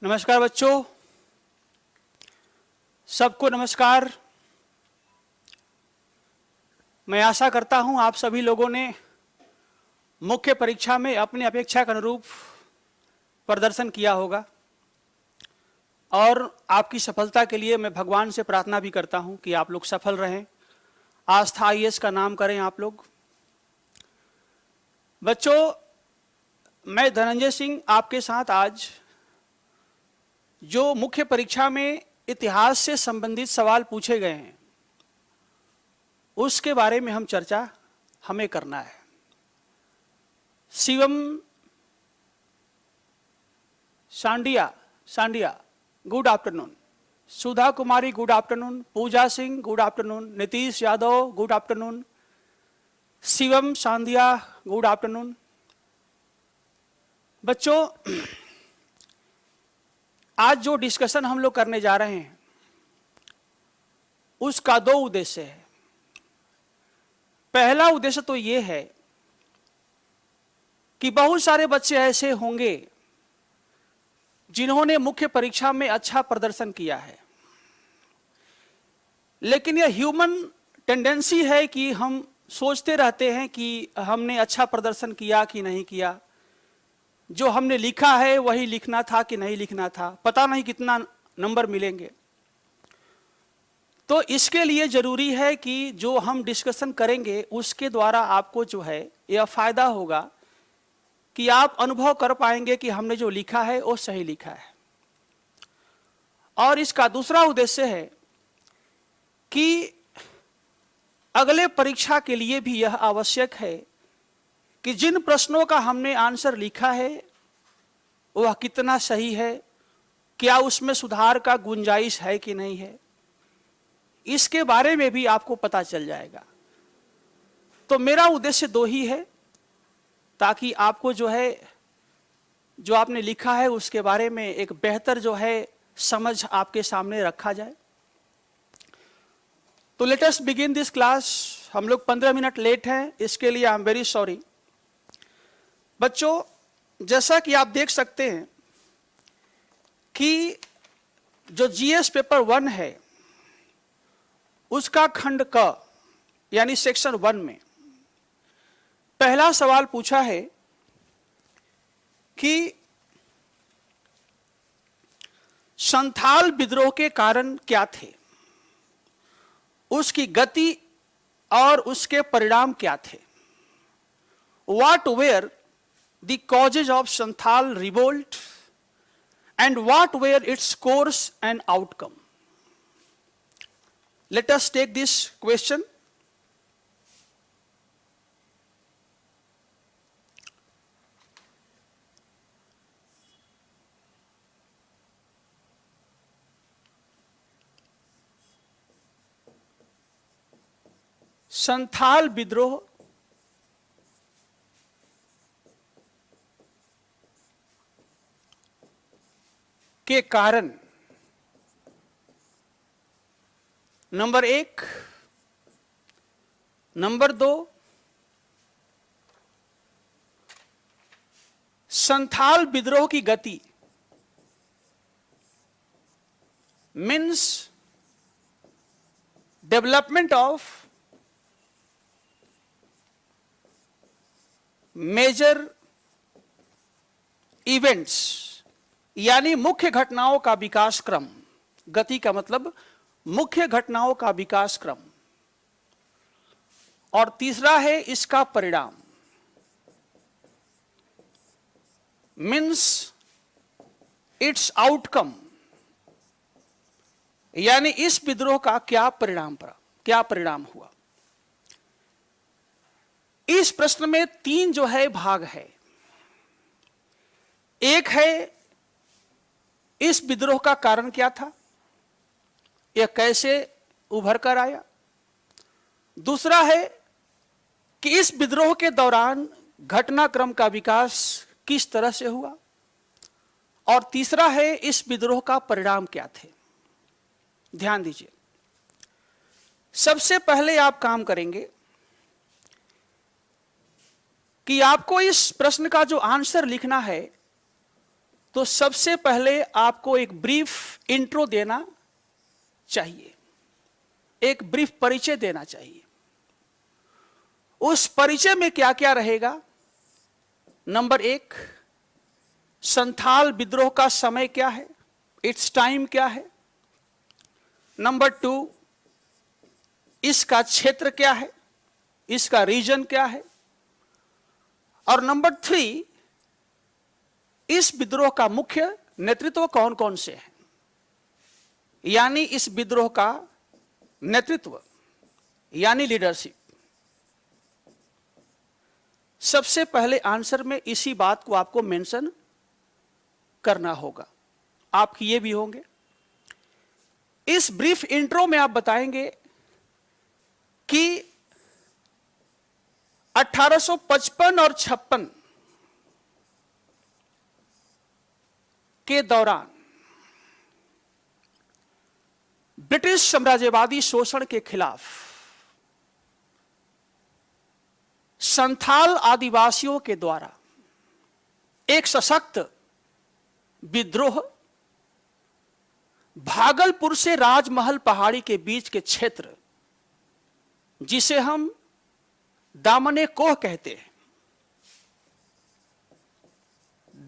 नमस्कार बच्चों, सबको नमस्कार। मैं आशा करता हूं आप सभी लोगों ने मुख्य परीक्षा में अपनी अपेक्षा के अनुरूप प्रदर्शन किया होगा और आपकी सफलता के लिए मैं भगवान से प्रार्थना भी करता हूं कि आप लोग सफल रहें, आस्था आईएएस का नाम करें आप लोग। बच्चों, मैं धनंजय सिंह आपके साथ आज जो मुख्य परीक्षा में इतिहास से संबंधित सवाल पूछे गए हैं उसके बारे में हम चर्चा हमें करना है। Shivam Sandiya good afternoon, Sudha Kumari good afternoon, Pooja Singh good afternoon, Nitish Yadav good afternoon, Shivam Sandiya good afternoon. बच्चों, आज जो डिस्कशन हम लोग करने जा रहे हैं उसका दो उद्देश्य है। पहला उद्देश्य तो ये है कि बहुत सारे बच्चे ऐसे होंगे जिन्होंने मुख्य परीक्षा में अच्छा प्रदर्शन किया है, लेकिन यह ह्यूमन टेंडेंसी है कि हम सोचते रहते हैं कि हमने अच्छा प्रदर्शन किया कि नहीं किया, जो हमने लिखा है वही लिखना था कि नहीं लिखना था, पता नहीं कितना नंबर मिलेंगे। तो इसके लिए जरूरी है कि जो हम डिस्कशन करेंगे उसके द्वारा आपको जो है यह फायदा होगा कि आप अनुभव कर पाएंगे कि हमने जो लिखा है वो सही लिखा है। और इसका दूसरा उद्देश्य है कि अगले परीक्षा के लिए भी यह आवश्यक है कि जिन प्रश्नों का हमने आंसर लिखा है वह कितना सही है, क्या उसमें सुधार का गुंजाइश है कि नहीं है, इसके बारे में भी आपको पता चल जाएगा। तो मेरा उद्देश्य दो ही है, ताकि आपको जो है जो आपने लिखा है उसके बारे में एक बेहतर जो है समझ आपके सामने रखा जाए। तो let us begin this class. हम लोग 15 मिनट लेट हैं, इसके लिए आई एम वेरी सॉरी। बच्चों, जैसा कि आप देख सकते हैं कि जो जीएस पेपर 1 है उसका खंड क यानी सेक्शन 1 में पहला सवाल पूछा है कि संथाल विद्रोह के कारण क्या थे, उसकी गति और उसके परिणाम क्या थे। What were the causes of Santhal revolt and what were its course and outcome? Let us take this question. Santhal विद्रोह के कारण नंबर 1, नंबर 2, संथाल विद्रोह की गति means development of major events, यानी मुख्य घटनाओं का विकास क्रम। गति का मतलब मुख्य घटनाओं का विकास क्रम। और तीसरा है इसका परिणाम, मीन्स इट्स आउटकम, यानी इस विद्रोह का क्या परिणाम हुआ। इस प्रश्न में 3 जो है भाग है। एक है इस विद्रोह का कारण क्या था, यह कैसे उभर कर आया। दूसरा है कि इस विद्रोह के दौरान घटनाक्रम का विकास किस तरह से हुआ। और तीसरा है इस विद्रोह का परिणाम क्या थे। ध्यान दीजिए, सबसे पहले आप काम करेंगे कि आपको इस प्रश्न का जो आंसर लिखना है तो सबसे पहले आपको एक ब्रीफ इंट्रो देना चाहिए, एक ब्रीफ परिचय देना चाहिए। उस परिचय में क्या क्या रहेगा? नंबर 1, संथाल विद्रोह का समय क्या है, इट्स टाइम क्या है। नंबर 2, इसका क्षेत्र क्या है, इसका रीजन क्या है। और नंबर 3, इस विद्रोह का मुख्य नेतृत्व कौन कौन से हैं, यानी इस विद्रोह का नेतृत्व यानी लीडरशिप। सबसे पहले आंसर में इसी बात को आपको मेंशन करना होगा, आप किए भी होंगे। इस ब्रीफ इंट्रो में आप बताएंगे कि 1855 और 56 के दौरान ब्रिटिश साम्राज्यवादी शोषण के खिलाफ संथाल आदिवासियों के द्वारा एक सशक्त विद्रोह भागलपुर से राजमहल पहाड़ी के बीच के क्षेत्र, जिसे हम दामने कोह कहते हैं,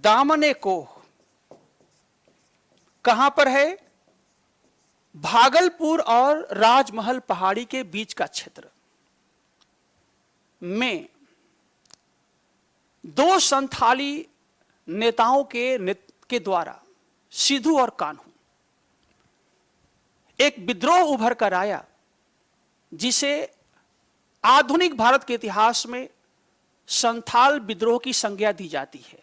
दामने कोह कहां पर है? भागलपुर और राजमहल पहाड़ी के बीच का क्षेत्र में 2 संथाली नेताओं के द्वारा, सिद्धू और कान्हू, एक विद्रोह उभर कर आया जिसे आधुनिक भारत के इतिहास में संथाल विद्रोह की संज्ञा दी जाती है।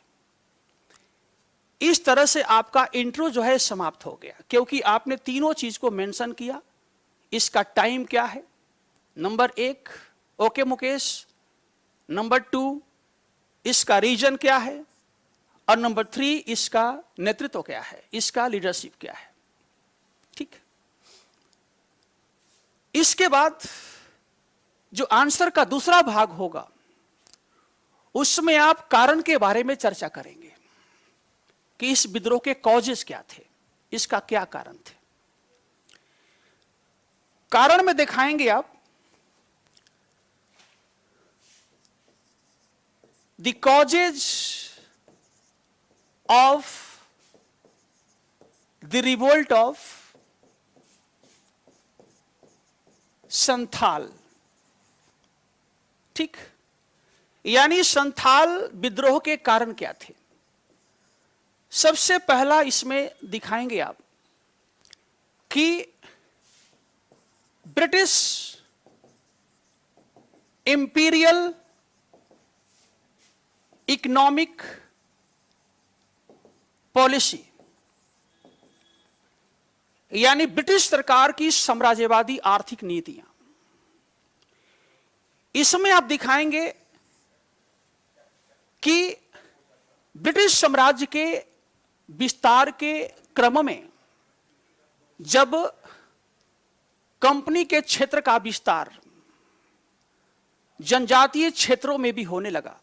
इस तरह से आपका इंट्रो जो है समाप्त हो गया, क्योंकि आपने तीनों चीज को मेंशन किया। इसका टाइम क्या है, नंबर 1, ओके मुकेश। नंबर 2, इसका रीजन क्या है, और नंबर 3, इसका नेतृत्व क्या है, इसका लीडरशिप क्या है। ठीक। इसके बाद जो आंसर का दूसरा भाग होगा, उसमें आप कारण के बारे में चर्चा करेंगे कि इस विद्रोह के कॉजेस क्या थे, इसका क्या कारण थे। कारण में दिखाएंगे आप the causes of the revolt of Santhal. ठीक, यानी संथाल विद्रोह के कारण क्या थे। सबसे पहला इसमें दिखाएंगे आप कि ब्रिटिश इंपीरियल इकोनॉमिक पॉलिसी, यानी ब्रिटिश सरकार की साम्राज्यवादी आर्थिक नीतियां, इसमें आप दिखाएंगे कि ब्रिटिश साम्राज्य के विस्तार के क्रम में जब कंपनी के क्षेत्र का विस्तार जनजातीय क्षेत्रों में भी होने लगा,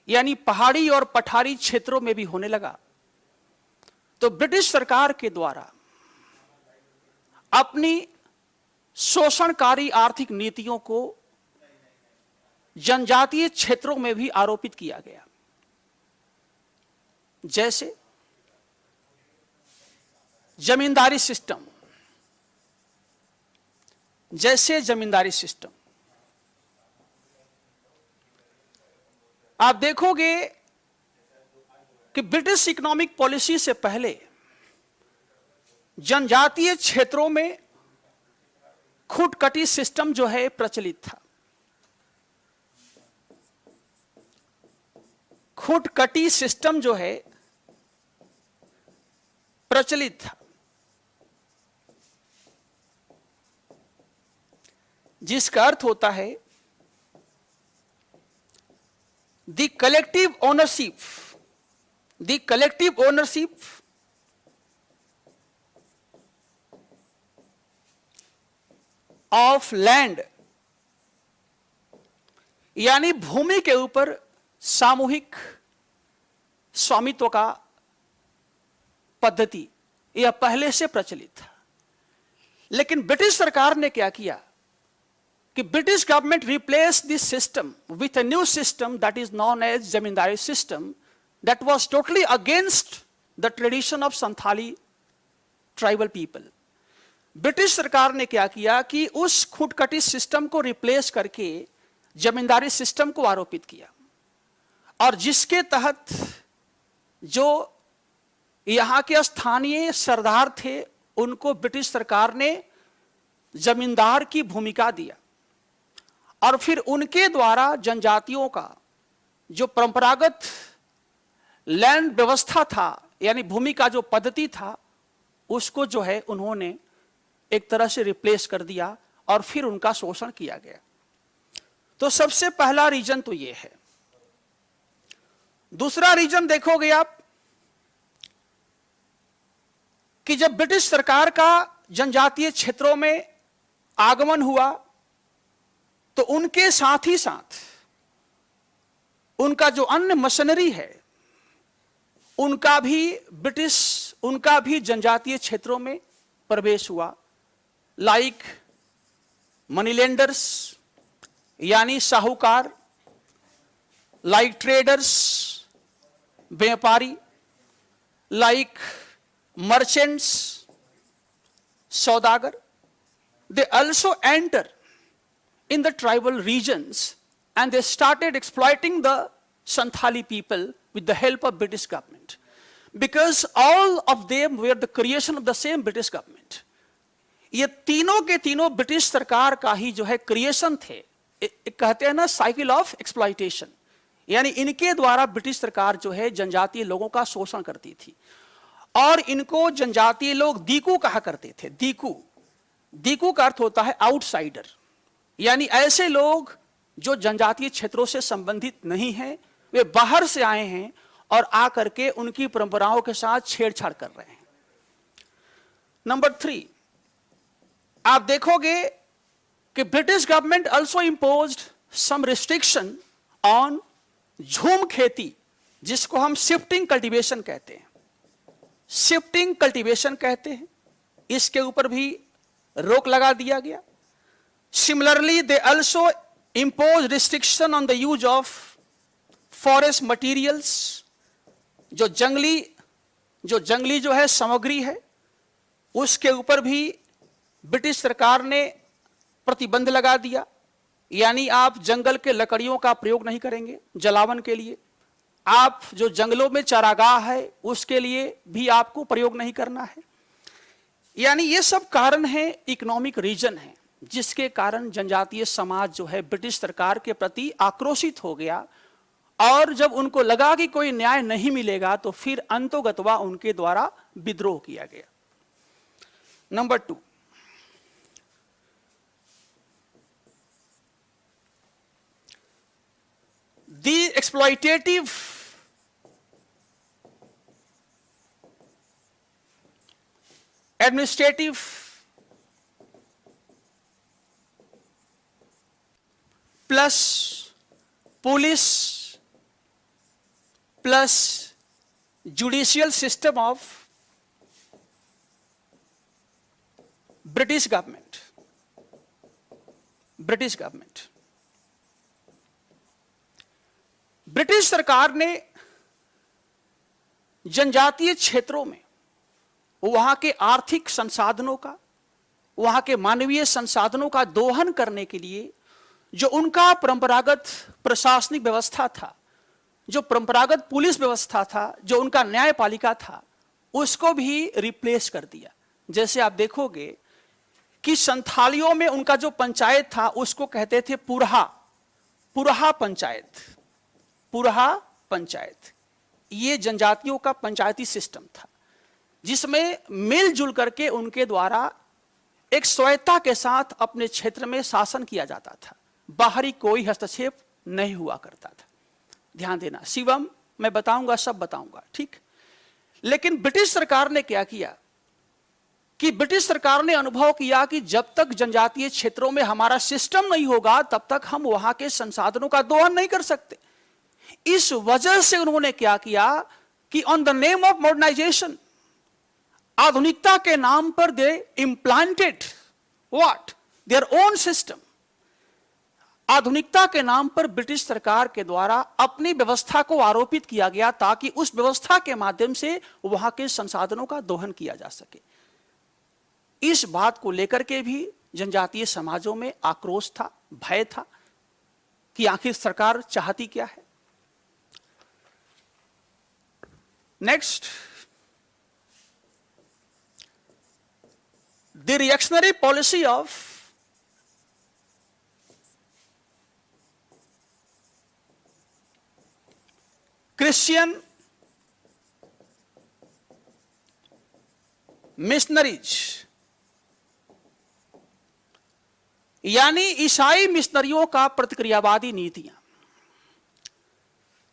यानी पहाड़ी और पठारी क्षेत्रों में भी होने लगा, तो ब्रिटिश सरकार के द्वारा अपनी शोषणकारी आर्थिक नीतियों को जनजातीय क्षेत्रों में भी आरोपित किया गया। जैसे जमींदारी सिस्टम, आप देखोगे कि ब्रिटिश इकोनॉमिक पॉलिसी से पहले जनजातीय क्षेत्रों में खुटकटी सिस्टम जो है प्रचलित था। खुटकटी सिस्टम जो है प्रचलित था, जिसका अर्थ होता है the collective ownership of land, यानी भूमि के ऊपर सामूहिक स्वामित्व का पद्धति यह पहले से प्रचलित था, लेकिन ब्रिटिश सरकार ने क्या किया कि British government replace this system with a new system that is known as zamindari system that was totally against the tradition of Santhali tribal people. British सरकार ने क्या किया कि उस खूंटकटी सिस्टम को रिप्लेस करके जमींदारी सिस्टम को आरोपित किया, और जिसके तहत जो यहां के स्थानीय सरदार थे उनको ब्रिटिश सरकार ने जमींदार की भूमिका दिया, और फिर उनके द्वारा जनजातियों का जो परंपरागत लैंड व्यवस्था था, यानी भूमि का जो पद्धति था, उसको जो है उन्होंने एक तरह से रिप्लेस कर दिया और फिर उनका शोषण किया गया। तो सबसे पहला रीजन तो ये है। दूसरा रीजन देखोगे आप कि जब ब्रिटिश सरकार का जनजातीय क्षेत्रों में आगमन हुआ तो उनके साथ ही साथ उनका जो अन्य मशीनरी है उनका भी जनजातीय क्षेत्रों में प्रवेश हुआ, लाइक मनीलेंडर्स यानी साहूकार, लाइक ट्रेडर्स व्यापारी, like merchants Saudagar, they also enter in the tribal regions and they started exploiting the Santhali people with the help of British government, because all of them were the creation of the same British government. ये तीनों के तीनों British सरकार का ही जो है creation थे। कहते हैं ना साइकिल ऑफ एक्सप्लॉइटेशन, यानी इनके द्वारा ब्रिटिश सरकार जो है जनजातीय लोगों का शोषण करती थी, और इनको जनजातीय लोग दीकू कहा करते थे। दीकू का अर्थ होता है आउटसाइडर, यानी ऐसे लोग जो जनजातीय क्षेत्रों से संबंधित नहीं हैं, वे बाहर से आए हैं और आकर के उनकी परंपराओं के साथ छेड़छाड़ कर रहे हैं। नंबर 3, आप देखोगे कि British government also imposed some restriction on jhum खेती, जिसको हम शिफ्टिंग कल्टीवेशन कहते हैं। शिफ्टिंग कल्टीवेशन कहते हैं, इसके ऊपर भी रोक लगा दिया गया। Similarly they also impose restriction on the use of forest materials, जो जंगली जो है सामग्री है, उसके ऊपर भी ब्रिटिश सरकार ने प्रतिबंध लगा दिया, यानी आप जंगल के लकड़ियों का प्रयोग नहीं करेंगे जलावन के लिए। आप जो जंगलों में चारागाह है उसके लिए भी आपको प्रयोग नहीं करना है। यानी ये सब कारण है, इकोनॉमिक रीजन है, जिसके कारण जनजातीय समाज जो है ब्रिटिश सरकार के प्रति आक्रोशित हो गया, और जब उनको लगा कि कोई न्याय नहीं मिलेगा तो फिर अंतोगतवा उनके द्वारा विद्रोह किया गया। Number 2, the exploitative administrative plus police plus judicial system of British government British सरकार ने जनजातीय क्षेत्रों में वहां के आर्थिक संसाधनों का, वहां के मानवीय संसाधनों का दोहन करने के लिए जो उनका परंपरागत प्रशासनिक व्यवस्था था, जो परंपरागत पुलिस व्यवस्था था, जो उनका न्यायपालिका था, उसको भी रिप्लेस कर दिया। जैसे आप देखोगे कि संथालियों में उनका जो पंचायत था उसको कहते थे पुरहा पंचायत। ये जनजातियों का पंचायती सिस्टम था, जिसमें मिलजुल करके उनके द्वारा एक स्वायत्ता के साथ अपने क्षेत्र में शासन किया जाता था। बाहरी कोई हस्तक्षेप नहीं हुआ करता था। ध्यान देना, शिवम मैं बताऊंगा, सब बताऊंगा, ठीक। लेकिन ब्रिटिश सरकार ने क्या किया कि ब्रिटिश सरकार ने अनुभव किया कि जब तक जनजातीय क्षेत्रों में हमारा सिस्टम नहीं होगा तब तक हम वहां के संसाधनों का दोहन नहीं कर सकते। इस वजह से उन्होंने क्या किया कि on the name of modernisation आधुनिकता के नाम पर they implanted what their own system. आधुनिकता के नाम पर ब्रिटिश सरकार के द्वारा अपनी व्यवस्था को आरोपित किया गया ताकि उस व्यवस्था के माध्यम से वहां के संसाधनों का दोहन किया जा सके। इस बात को लेकर के भी जनजातीय समाजों में आक्रोश था, भय था कि आखिर सरकार चाहती क्या है। Next, the reactionary policy of Christian missionaries, यानी ईसाई मिशनरियों का प्रतिक्रियावादी नीतियां।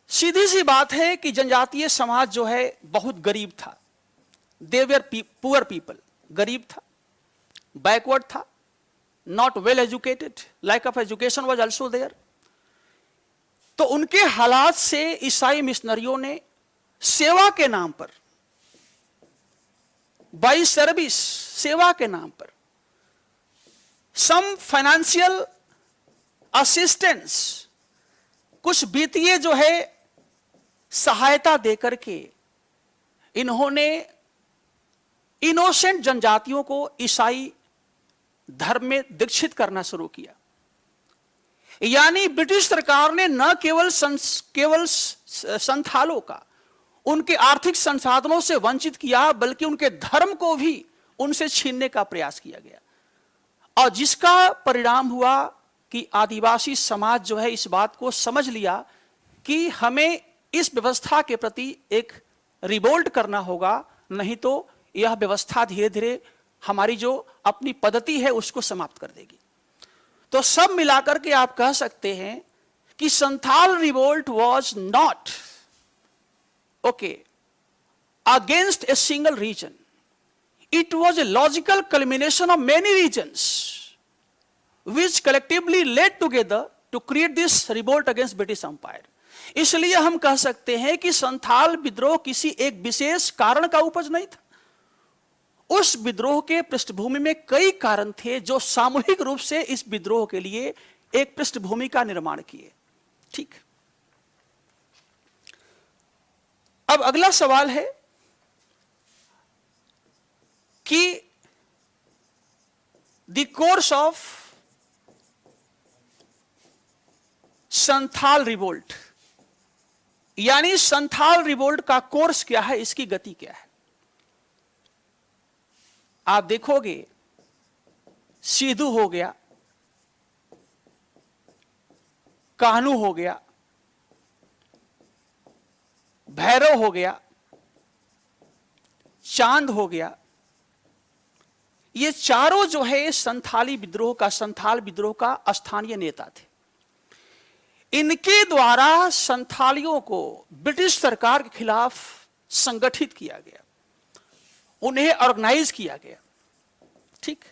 सीधी सी बात है कि जनजातीय समाज जो है बहुत गरीब था। दे वर पुअर पीपल, गरीब था, बैकवर्ड था, not well educated, lack of education was also there. तो उनके हालात से ईसाई मिशनरियों ने सेवा के नाम पर, बाई सर्विस, सेवा के नाम पर सम फाइनेंशियल असिस्टेंस, कुछ वित्तीय जो है सहायता देकर के इन्होंने इनोसेंट जनजातियों को ईसाई धर्म में दीक्षित करना शुरू किया। यानी ब्रिटिश सरकार ने न केवल संथालों का उनके आर्थिक संसाधनों से वंचित किया, बल्कि उनके धर्म को भी उनसे छीनने का प्रयास किया गया। और जिसका परिणाम हुआ कि आदिवासी समाज जो है इस बात को समझ लिया कि हमें इस व्यवस्था के प्रति एक रिवोल्ट करना होगा, नहीं तो यह व्यवस्था धीरे धीरे हमारी जो अपनी पद्धति है उसको समाप्त कर देगी। तो सब मिलाकर के आप कह सकते हैं कि Santhal revolt was not okay against a single reason, it was a logical culmination of many regions which collectively led together to create this revolt against British Empire. इसलिए हम कह सकते हैं कि संथाल विद्रोह किसी एक विशेष कारण का उपज नहीं था। उस विद्रोह के पृष्ठभूमि में कई कारण थे जो सामूहिक रूप से इस विद्रोह के लिए एक पृष्ठभूमि का निर्माण किए। ठीक, अब अगला सवाल है कि the course of Santhal revolt, यानी संथाल रिवोल्ट का कोर्स क्या है, इसकी गति क्या है। आप देखोगे सीधू हो गया, कान्हू हो गया, भैरव हो गया, चांद हो गया, ये चारों जो है संथाल विद्रोह का स्थानीय नेता थे। इनके द्वारा संथालियों को ब्रिटिश सरकार के खिलाफ संगठित किया गया, उन्हें ऑर्गेनाइज किया गया। ठीक,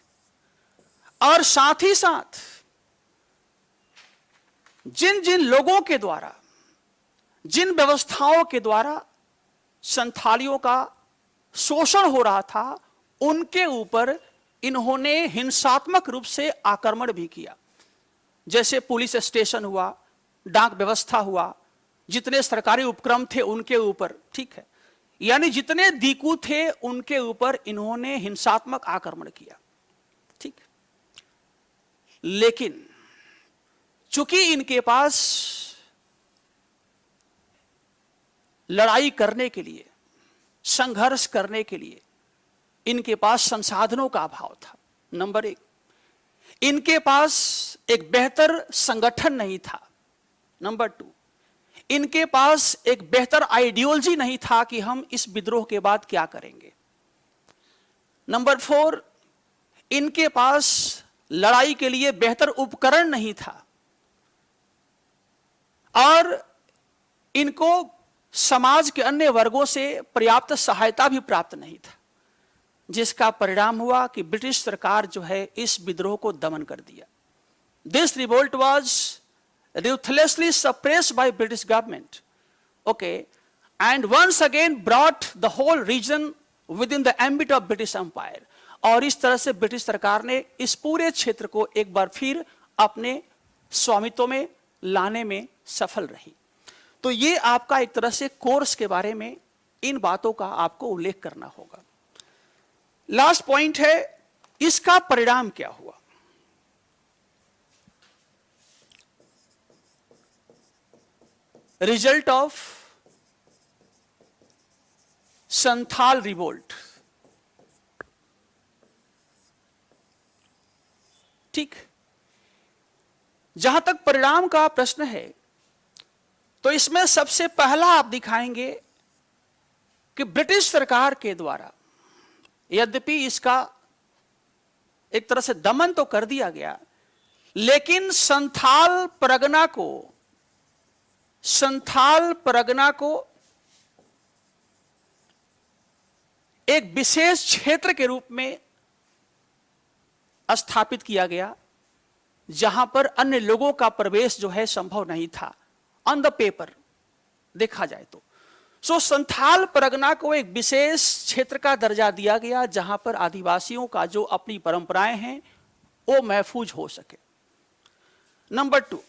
और साथ ही साथ जिन जिन लोगों के द्वारा, जिन व्यवस्थाओं के द्वारा संथालियों का शोषण हो रहा था, उनके ऊपर इन्होंने हिंसात्मक रूप से आक्रमण भी किया। जैसे पुलिस स्टेशन हुआ, डाक व्यवस्था हुआ, जितने सरकारी उपक्रम थे उनके ऊपर, ठीक है, यानी जितने दीकू थे उनके ऊपर इन्होंने हिंसात्मक आक्रमण किया। ठीक, लेकिन चूंकि इनके पास लड़ाई करने के लिए, संघर्ष करने के लिए इनके पास संसाधनों का अभाव था। नंबर एक, इनके पास एक बेहतर संगठन नहीं था। नंबर टू, इनके पास एक बेहतर आइडियोलॉजी नहीं था कि हम इस विद्रोह के बाद क्या करेंगे। नंबर फोर, इनके पास लड़ाई के लिए बेहतर उपकरण नहीं था और इनको समाज के अन्य वर्गों से पर्याप्त सहायता भी प्राप्त नहीं था, जिसका परिणाम हुआ कि ब्रिटिश सरकार जो है इस विद्रोह को दमन कर दिया। This revolt was ruthlessly suppressed by British government, okay, and once again brought the whole region within the ambit of British empire. और इस तरह से ब्रिटिश सरकार ने इस पूरे क्षेत्र को एक बार फिर अपने स्वामित्व में लाने में सफल रही। तो ये आपका एक तरह से कोर्स के बारे में इन बातों का आपको उल्लेख करना होगा। लास्ट पॉइंट है, इसका परिणाम क्या हुआ। Result of Santhal revolt. ठीक, जहां तक परिणाम का प्रश्न है तो इसमें सबसे पहला आप दिखाएंगे कि ब्रिटिश सरकार के द्वारा यद्यपि इसका एक तरह से दमन तो कर दिया गया, लेकिन संथाल परगना को एक विशेष क्षेत्र के रूप में स्थापित किया गया, जहां पर अन्य लोगों का प्रवेश जो है संभव नहीं था। ऑन द पेपर देखा जाए तो संथाल परगना को एक विशेष क्षेत्र का दर्जा दिया गया, जहां पर आदिवासियों का जो अपनी परंपराएं हैं वो महफूज हो सके। नंबर 2,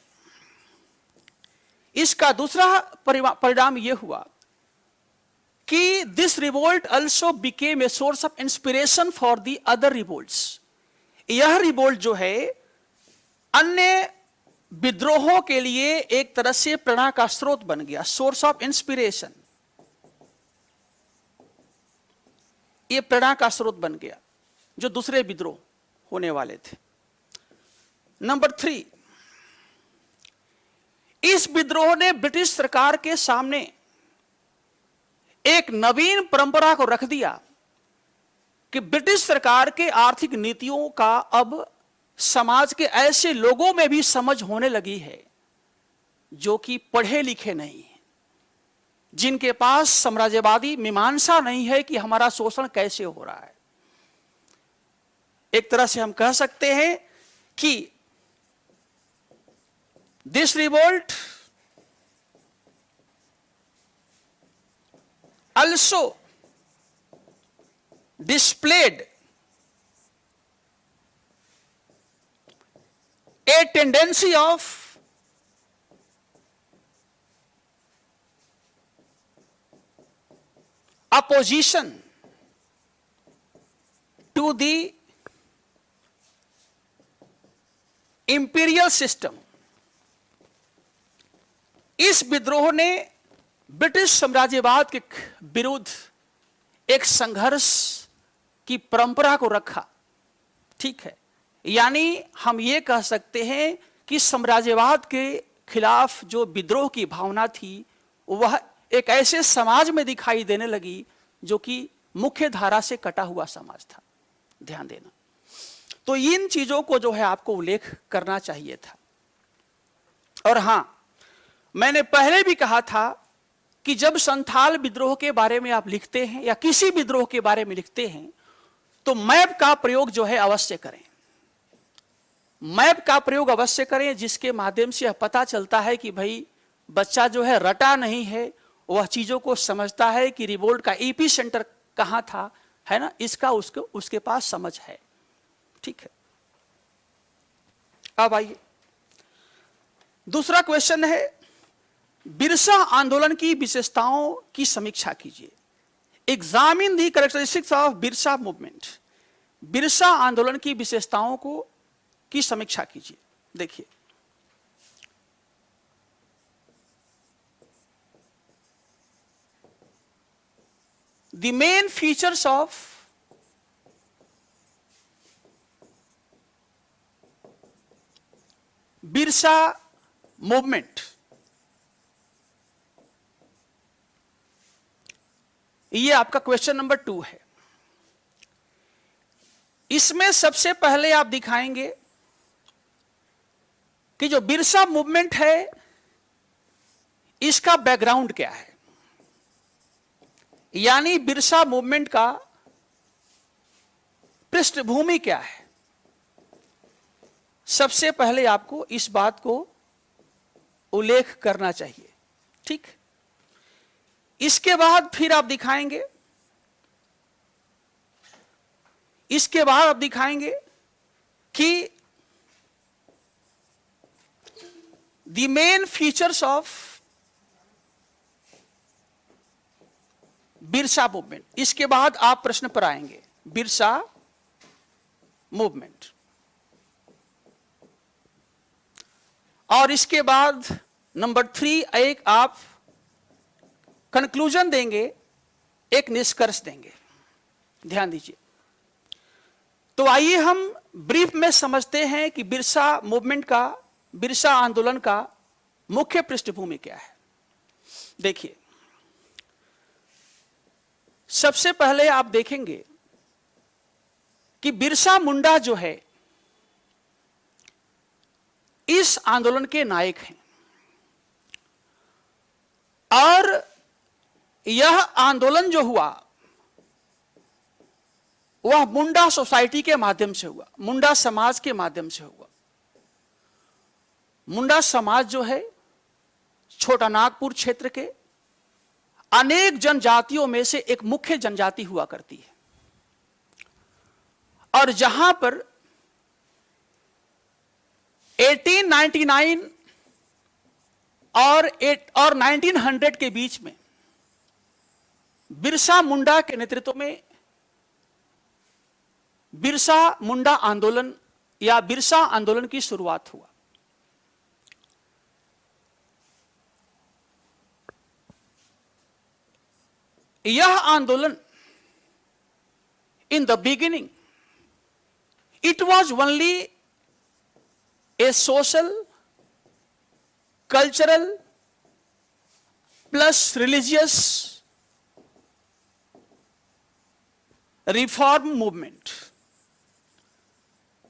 इसका दूसरा परिणाम यह हुआ कि this revolt also became a source of inspiration for the other revolts. यह रिवोल्ट जो है अन्य विद्रोहों के लिए एक तरह से प्रेरणा का स्रोत बन गया, सोर्स ऑफ इंस्पिरेशन। यह प्रेरणा का स्रोत बन गया जो दूसरे विद्रोह होने वाले थे। नंबर 3, इस विद्रोह ने ब्रिटिश सरकार के सामने एक नवीन परंपरा को रख दिया कि ब्रिटिश सरकार के आर्थिक नीतियों का अब समाज के ऐसे लोगों में भी समझ होने लगी है जो कि पढ़े लिखे नहीं हैं, जिनके पास साम्राज्यवादी मीमांसा नहीं है कि हमारा शोषण कैसे हो रहा है। एक तरह से हम कह सकते हैं कि this revolt also displayed a tendency of opposition to the imperial system। इस विद्रोह ने ब्रिटिश साम्राज्यवाद के विरुद्ध एक संघर्ष की परंपरा को रखा। ठीक है, यानी हम ये कह सकते हैं कि साम्राज्यवाद के खिलाफ जो विद्रोह की भावना थी वह एक ऐसे समाज में दिखाई देने लगी जो कि मुख्य धारा से कटा हुआ समाज था। ध्यान देना, तो इन चीजों को जो है आपको उल्लेख करना चाहिए था। और हां, मैंने पहले भी कहा था कि जब संथाल विद्रोह के बारे में आप लिखते हैं या किसी विद्रोह के बारे में लिखते हैं तो मैप का प्रयोग जो है अवश्य करें। मैप का प्रयोग अवश्य करें, जिसके माध्यम से यह पता चलता है कि भाई बच्चा जो है रटा नहीं है, वह चीजों को समझता है कि रिवोल्ट का एपी सेंटर कहां था, है ना, इसका उसके पास समझ है। ठीक है, अब आइए दूसरा क्वेश्चन है, बिरसा आंदोलन की विशेषताओं की समीक्षा कीजिए। Examine the characteristics of Birsa movement. Birsa आंदोलन की विशेषताओं की समीक्षा कीजिए। देखिए, the main features of Birsa movement. ये आपका क्वेश्चन नंबर 2 है। इसमें सबसे पहले आप दिखाएंगे कि जो बिरसा मूवमेंट है इसका बैकग्राउंड क्या है, यानी बिरसा मूवमेंट का पृष्ठभूमि क्या है। सबसे पहले आपको इस बात को उल्लेख करना चाहिए। ठीक, इसके बाद फिर आप दिखाएंगे इसके बाद अब दिखाएंगे कि the main features of Birsa movement. इसके बाद आप प्रश्न पर आएंगे, बिरसा मूवमेंट। और इसके बाद नंबर 3 एक आप कंक्लूजन देंगे, एक निष्कर्ष देंगे। ध्यान दीजिए। तो आइए हम ब्रीफ में समझते हैं कि बिरसा मूवमेंट का, बिरसा आंदोलन का मुख्य पृष्ठभूमि क्या है। देखिए, सबसे पहले आप देखेंगे कि बिरसा मुंडा जो है इस आंदोलन के नायक हैं, और यह आंदोलन जो हुआ वह मुंडा सोसाइटी के माध्यम से हुआ, मुंडा समाज के माध्यम से हुआ। मुंडा समाज जो है छोटा नागपुर क्षेत्र के अनेक जनजातियों में से एक मुख्य जनजाति हुआ करती है, और जहां पर 1899 और 1900 के बीच में बिरसा मुंडा के नेतृत्व में बिरसा मुंडा आंदोलन या बिरसा आंदोलन की शुरुआत हुआ। यह आंदोलन in the beginning it was only A social, cultural plus religious reform movement.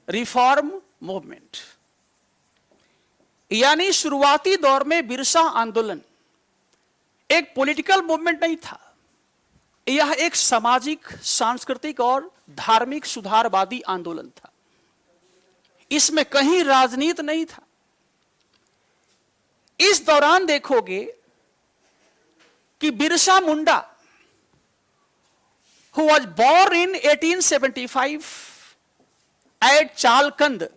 Reform movement यानी शुरुआती दौर में बिरसा आंदोलन एक पॉलिटिकल मूवमेंट नहीं था, यह एक सामाजिक, सांस्कृतिक और धार्मिक सुधारवादी आंदोलन था। इसमें कहीं राजनीति नहीं था। इस दौरान देखोगे कि Birsa Munda who was born in 1875 at चालकंद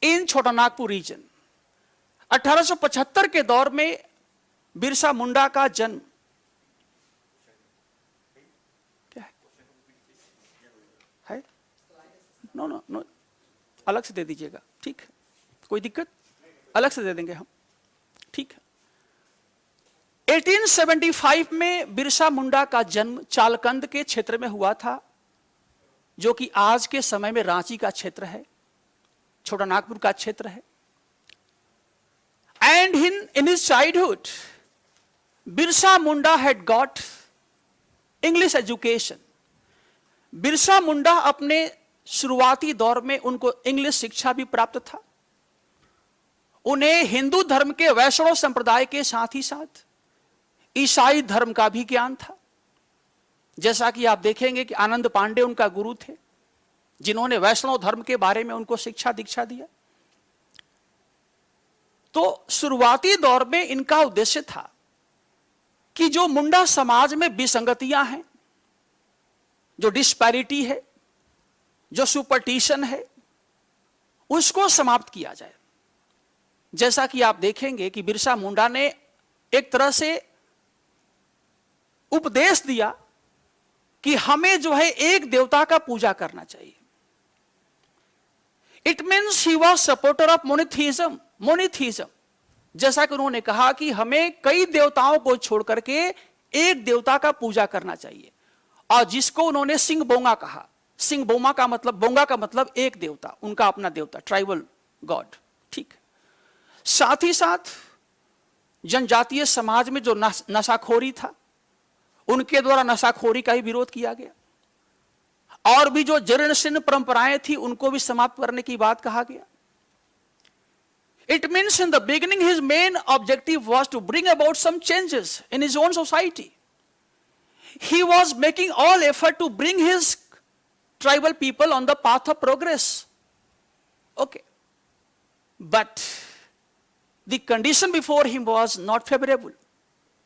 in छोटा नागपुर रीजन, 1875 के दौर में बिरसा मुंडा का जन्म क्या है? नो नो नो, अलग से दे दीजिएगा, ठीक है, कोई दिक्कत, अलग से दे देंगे हम, ठीक है। 1875 में बिरसा मुंडा का जन्म चालकंद के क्षेत्र में हुआ था, जो कि आज के समय में रांची का क्षेत्र है, छोटा नागपुर का क्षेत्र है। And in his childhood Birsa Munda had got English education. Birsa Munda अपने शुरुआती दौर में उनको इंग्लिश शिक्षा भी प्राप्त था। उन्हें हिंदू धर्म के वैष्णव संप्रदाय के साथ ही साथ ईसाई धर्म का भी ज्ञान था। जैसा कि आप देखेंगे कि आनंद पांडे उनका गुरु थे, जिन्होंने वैष्णव धर्म के बारे में उनको शिक्षा दीक्षा दिया। तो शुरुआती दौर में इनका उद्देश्य था कि जो मुंडा समाज में विसंगतियां हैं, जो डिस्पैरिटी है, जो सुपरटिशन है, उसको समाप्त किया जाए। जैसा कि आप देखेंगे कि बिरसा मुंडा ने एक तरह से उपदेश दिया कि हमें जो है एक देवता का पूजा करना चाहिए। It means he was supporter of monotheism. Monotheism, जैसा कि उन्होंने कहा कि हमें कई देवताओं को छोड़ करके एक देवता का पूजा करना चाहिए, और जिसको उन्होंने सिंह बोंगा कहा। सिंह बोंगा का मतलब, बोंगा का मतलब एक देवता, उनका अपना देवता, ट्राइबल गॉड, ठीक। साथ ही साथ जनजातीय समाज में जो नशाखोरी था, उनके द्वारा नशाखोरी का ही विरोध किया गया, और भी जो जीर्ण शीर्ण परंपराएं थी उनको भी समाप्त करने की बात कहा गया। It means in the beginning his main objective was to bring about some changes in his own society. He was making all effort to bring his tribal people on the path of progress. Okay. But the condition before him was not favorable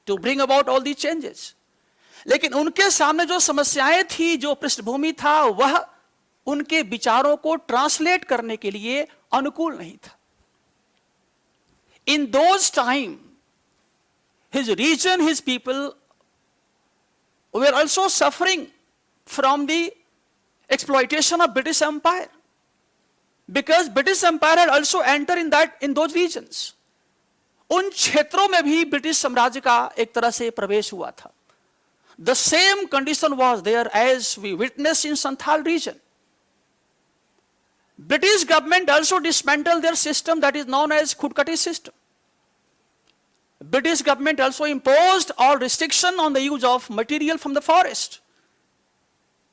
to bring about all these changes. लेकिन उनके सामने जो समस्याएं थी, जो पृष्ठभूमि था, वह उनके विचारों को ट्रांसलेट करने के लिए अनुकूल नहीं था। In those time his region, his people were also suffering from the exploitation of British Empire, because British Empire had also entered in those regions. उन क्षेत्रों में भी ब्रिटिश साम्राज्य का एक तरह से प्रवेश हुआ था। The same condition was there as we witnessed in Santhal region. British government also dismantled their system that is known as Khudkati system. British government also imposed all restriction on the use of material from the forest.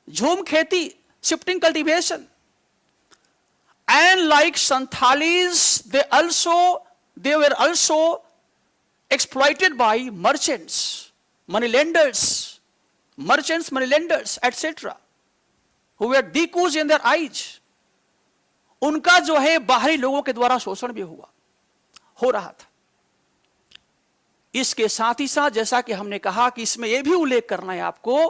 Jhum kheti, shifting cultivation. And like Santhalis, they were also exploited by merchants, moneylenders, etc., who were decus in their eyes. उनका जो है बाहरी लोगों के द्वारा शोषण भी हो रहा था। इसके साथ ही साथ जैसा कि हमने कहा कि इसमें यह भी उल्लेख करना है आपको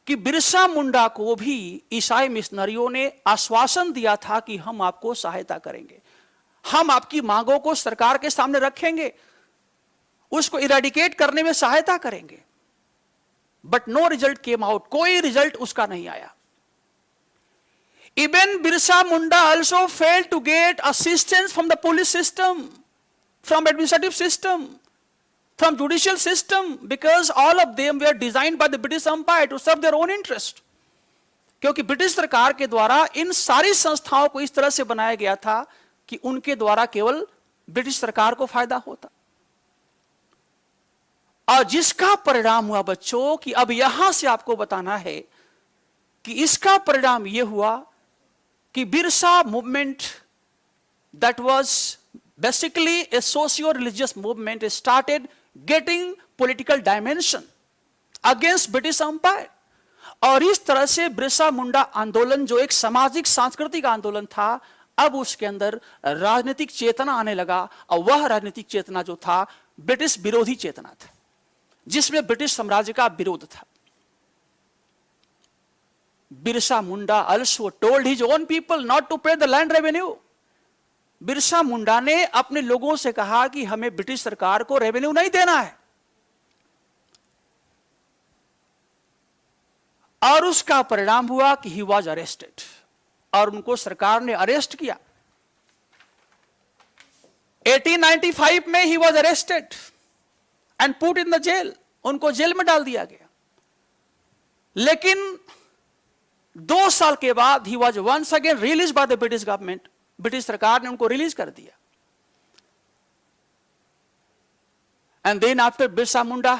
कि बिरसा मुंडा को भी ईसाई मिशनरियों ने आश्वासन दिया था कि हम आपको सहायता करेंगे, हम आपकी मांगों को सरकार के सामने रखेंगे, उसको इरेडिकेट करने में सहायता करेंगे। But no result came out, कोई रिजल्ट उसका नहीं आया। Even Birsa Munda also failed to get assistance from the police system, from administrative system, from judicial system, because all of them were designed by the British Empire to serve their own interest. क्योंकि British सरकार के द्वारा इन सारी संस्थाओं को इस तरह से बनाया गया था कि उनके द्वारा केवल ब्रिटिश सरकार को फायदा होता, और जिसका परिणाम हुआ बच्चों कि अब यहां से आपको बताना है कि इसका परिणाम यह हुआ कि Birsa movement that was basically a socio-religious movement started getting political dimension against British Empire. और इस तरह से बिरसा मुंडा आंदोलन जो एक सामाजिक सांस्कृतिक आंदोलन था, अब उसके अंदर राजनीतिक चेतना आने लगा, और वह राजनीतिक चेतना जो था ब्रिटिश विरोधी चेतना था, जिसमें ब्रिटिश साम्राज्य का विरोध था। Birsa Munda also told his own people not to pay the land revenue. Birsa Munda ने अपने लोगों से कहा कि हमें ब्रिटिश सरकार को रेवेन्यू नहीं देना है, और उसका परिणाम हुआ कि ही वॉज अरेस्टेड, और उनको सरकार ने अरेस्ट किया। 1895 में he was arrested and put in the jail, उनको जेल में डाल दिया गया। लेकिन 2 साल के बाद he was once again release by the British government, British सरकार ने उनको रिलीज कर दिया। And then after Birsa Munda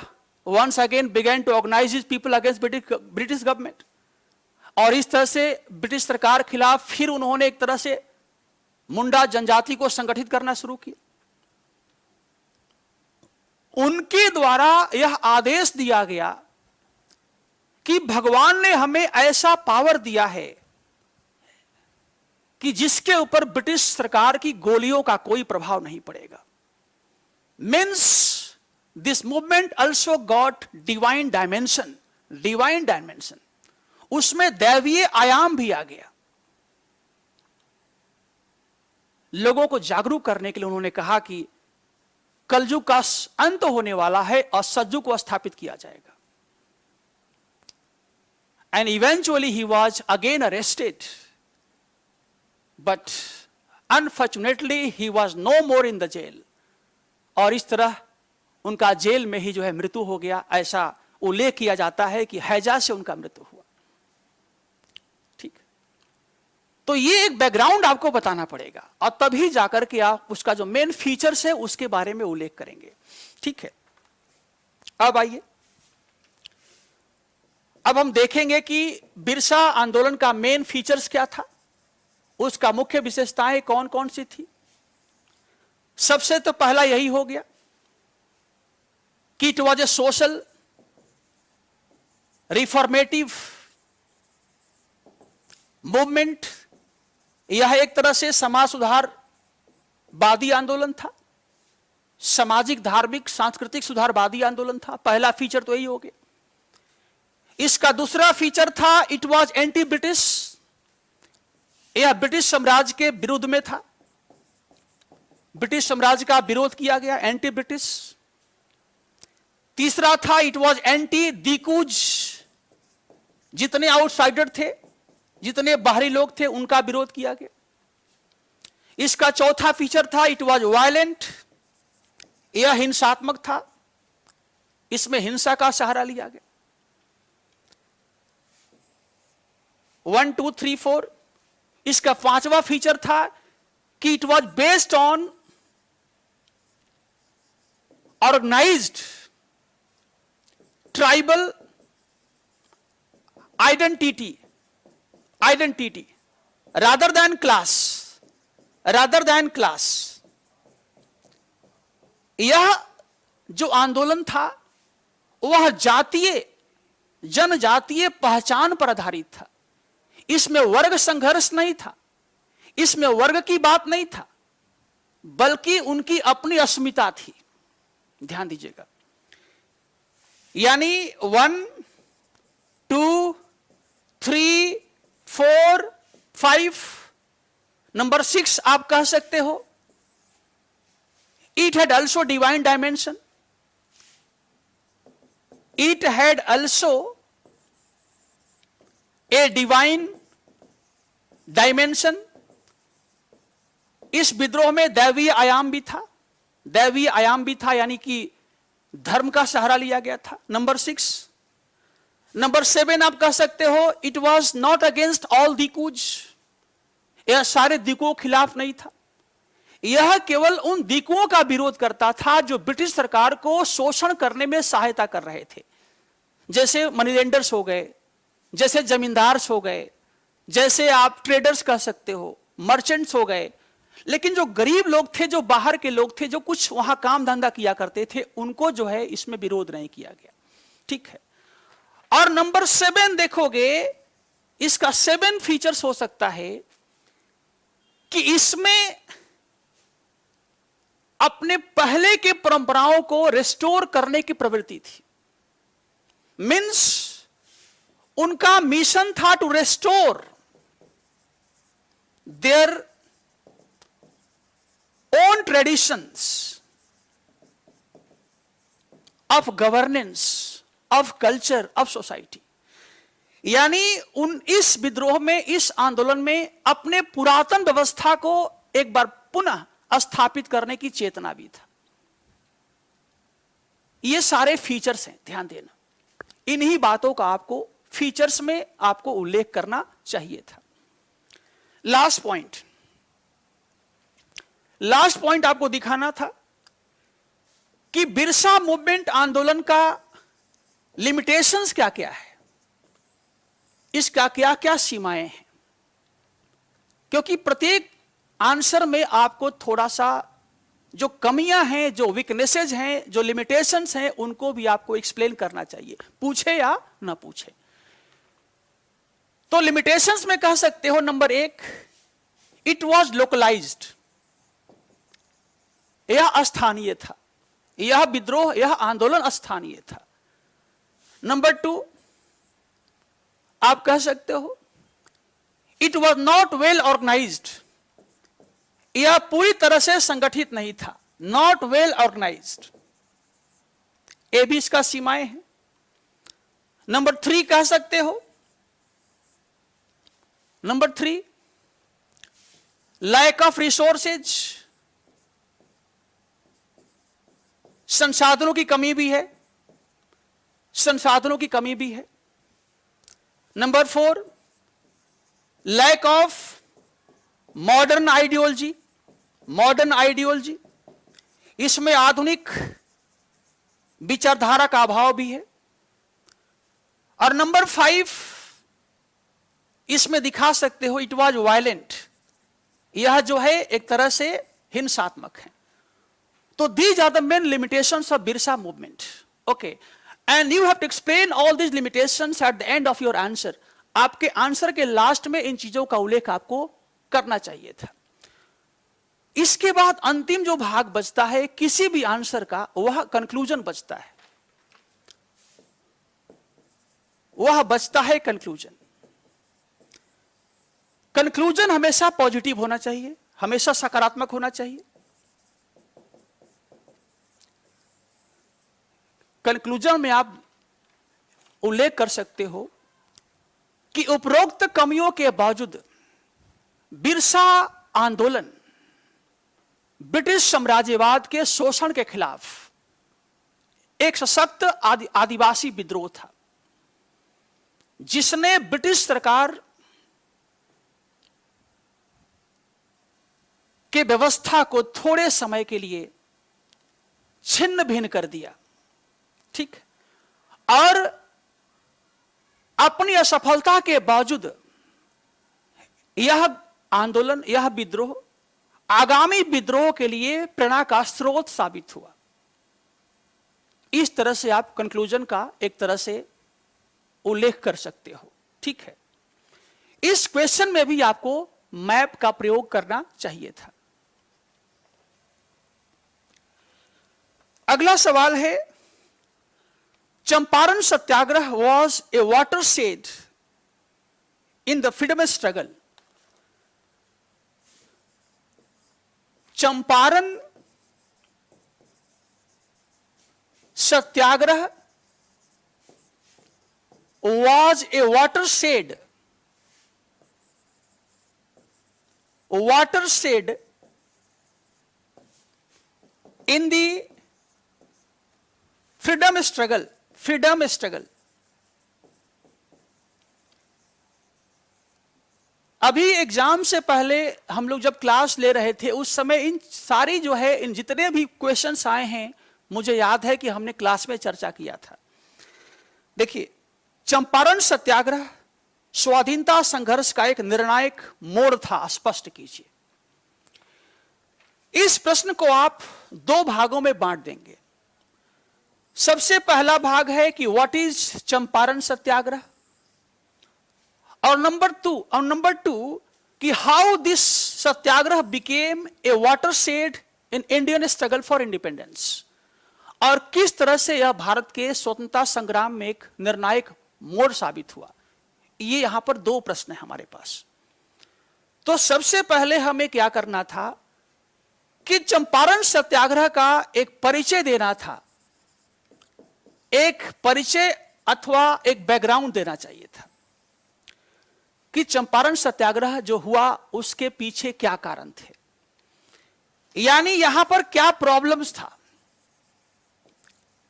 once again began to organise his people against British government, और इस तरह से ब्रिटिश सरकार खिलाफ फिर उन्होंने एक तरह से मुंडा जनजाति को संगठित करना शुरू किया। उनके द्वारा यह आदेश दिया गया कि भगवान ने हमें ऐसा पावर दिया है कि जिसके ऊपर ब्रिटिश सरकार की गोलियों का कोई प्रभाव नहीं पड़ेगा। Means this movement also got divine dimension, उसमें दैवीय आयाम भी आ गया। लोगों को जागरूक करने के लिए उन्होंने कहा कि कलयुग का अंत होने वाला है और सतयुग को स्थापित किया जाएगा। And eventually he was again arrested, but unfortunately he was no more in the jail. और इस तरह उनका जेल में ही जो है मृत्यु हो गया, ऐसा उल्लेख किया जाता है कि हैजा से उनका मृत्यु हुआ। ठीक, तो ये एक बैकग्राउंड आपको बताना पड़ेगा, और तभी जाकर के आप उसका जो मेन फीचर्स है उसके बारे में उल्लेख करेंगे। ठीक है, अब आइए, अब हम देखेंगे कि बिरसा आंदोलन का मेन फीचर्स क्या था, उसका मुख्य विशेषताएं कौन कौन सी थी। सबसे तो पहला यही हो गया कि it was A social reformative movement. यह एक तरह से समाज सुधारवादी आंदोलन था, सामाजिक धार्मिक सांस्कृतिक सुधारवादी आंदोलन था। पहला फीचर तो यही हो गया। इसका दूसरा फीचर था, इट वॉज एंटी ब्रिटिश, यह ब्रिटिश साम्राज्य के विरुद्ध में था, ब्रिटिश साम्राज्य का विरोध किया गया, एंटी ब्रिटिश। तीसरा था, इट वॉज एंटी दिकूज, जितने आउटसाइडर थे, जितने बाहरी लोग थे, उनका विरोध किया गया। इसका चौथा फीचर था, इट वॉज वायलेंट, यह हिंसात्मक था, इसमें हिंसा का सहारा लिया गया। 1 2 3 4। इसका पांचवा फीचर था कि it was based on organised tribal identity rather than class. यह जो आंदोलन था वह जातीय जनजातीय पहचान पर आधारित था। इसमें वर्ग संघर्ष नहीं था, इसमें वर्ग की बात नहीं था, बल्कि उनकी अपनी अस्मिता थी। ध्यान दीजिएगा, यानी 1 2 3 4 5, नंबर 6 आप कह सकते हो, it had also divine dimension, it had also a divine dimension. इस विद्रोह में दैवीय आयाम भी था, यानी कि धर्म का सहारा लिया गया था। नंबर 6। नंबर 7 आप कह सकते हो, it was not against all dikus, यह सारे दिकुओं के खिलाफ नहीं था, यह केवल उन दिकुओं का विरोध करता था जो ब्रिटिश सरकार को शोषण करने में सहायता कर रहे थे, जैसे मनीलेंडर्स हो गए, जैसे जमींदार्स हो गए, जैसे आप ट्रेडर्स कह सकते हो, मर्चेंट्स हो गए। लेकिन जो गरीब लोग थे, जो बाहर के लोग थे, जो कुछ वहां काम धंधा किया करते थे, उनको जो है इसमें विरोध नहीं किया गया। ठीक है। और नंबर 7 देखोगे, इसका 7 फीचर्स हो सकता है कि इसमें अपने पहले के परंपराओं को रिस्टोर करने की प्रवृत्ति थी। मीन्स उनका मिशन था to restore their own traditions of governance, of culture, of society. यानी इस विद्रोह में, इस आंदोलन में अपने पुरातन व्यवस्था को एक बार पुनः स्थापित करने की चेतना भी था। ये सारे फीचर्स हैं, ध्यान देना। इन्हीं बातों का आपको फीचर्स में आपको उल्लेख करना चाहिए था। लास्ट पॉइंट आपको दिखाना था कि बिरसा मूवमेंट आंदोलन का लिमिटेशंस क्या क्या है, इसका क्या क्या सीमाएं हैं, क्योंकि प्रत्येक आंसर में आपको थोड़ा सा जो कमियां हैं, जो वीकनेसेस हैं, जो लिमिटेशंस हैं, उनको भी आपको एक्सप्लेन करना चाहिए, पूछे या ना पूछे। तो लिमिटेशंस में कह सकते हो, नंबर 1, इट वॉज लोकलाइज्ड, यह स्थानीय था, यह विद्रोह, यह आंदोलन स्थानीय था। नंबर 2, आप कह सकते हो, it was not well organised, यह पूरी तरह से संगठित नहीं था, नॉट वेल ऑर्गेनाइज्ड। ये भी इसका सीमाएं हैं। नंबर 3 कह सकते हो, नंबर 3, लैक ऑफ रिसोर्सेज, संसाधनों की कमी भी है, संसाधनों की कमी भी है। Number 4, lack of modern ideology, इसमें आधुनिक विचारधारा का अभाव भी है। और नंबर 5, इसमें दिखा सकते हो, इट वाज वायलेंट, यह जो है एक तरह से हिंसात्मक है। तो these are the main limitations of Birsa movement. Okay, and you have to explain all these limitations at the end of your answer. आपके आंसर के लास्ट में इन चीजों का उल्लेख आपको करना चाहिए था। इसके बाद अंतिम जो भाग बचता है किसी भी आंसर का, वह कंक्लूजन बचता है। वह बचता है कंक्लूजन। कंक्लूजन हमेशा पॉजिटिव होना चाहिए, हमेशा सकारात्मक होना चाहिए। कंक्लूजन में आप उल्लेख कर सकते हो कि उपरोक्त कमियों के बावजूद बिरसा आंदोलन ब्रिटिश साम्राज्यवाद के शोषण के खिलाफ एक सशक्त आदिवासी विद्रोह था, जिसने ब्रिटिश सरकार के व्यवस्था को थोड़े समय के लिए छिन्न भिन्न कर दिया। ठीक, और अपनी असफलता के बावजूद यह आंदोलन, यह विद्रोह आगामी विद्रोह के लिए प्रेरणा का स्रोत साबित हुआ। इस तरह से आप कंक्लूजन का एक तरह से उल्लेख कर सकते हो। ठीक है, इस क्वेश्चन में भी आपको मैप का प्रयोग करना चाहिए था। अगला सवाल है, Champaran Satyagraha was a watershed in the freedom struggle. Champaran Satyagraha was a watershed in the freedom struggle। अभी एग्जाम से पहले हम लोग जब क्लास ले रहे थे उस समय इन सारी जो है, इन जितने भी क्वेश्चंस आए हैं मुझे याद है कि हमने क्लास में चर्चा किया था। देखिए, चंपारण सत्याग्रह स्वाधीनता संघर्ष का एक निर्णायक मोड़ था, स्पष्ट कीजिए। इस प्रश्न को आप दो भागों में बांट देंगे। सबसे पहला भाग है कि व्हाट इज चंपारण सत्याग्रह, और नंबर टू कि how this Satyagraha became a watershed in Indian struggle for independence, और किस तरह से यह भारत के स्वतंत्रता संग्राम में एक निर्णायक मोड़ साबित हुआ। ये यहां पर दो प्रश्न है हमारे पास। तो सबसे पहले हमें क्या करना था कि चंपारण सत्याग्रह का एक परिचय देना था, एक परिचय अथवा एक बैकग्राउंड देना चाहिए था कि चंपारण सत्याग्रह जो हुआ उसके पीछे क्या कारण थे, यानी यहां पर क्या प्रॉब्लम्स था,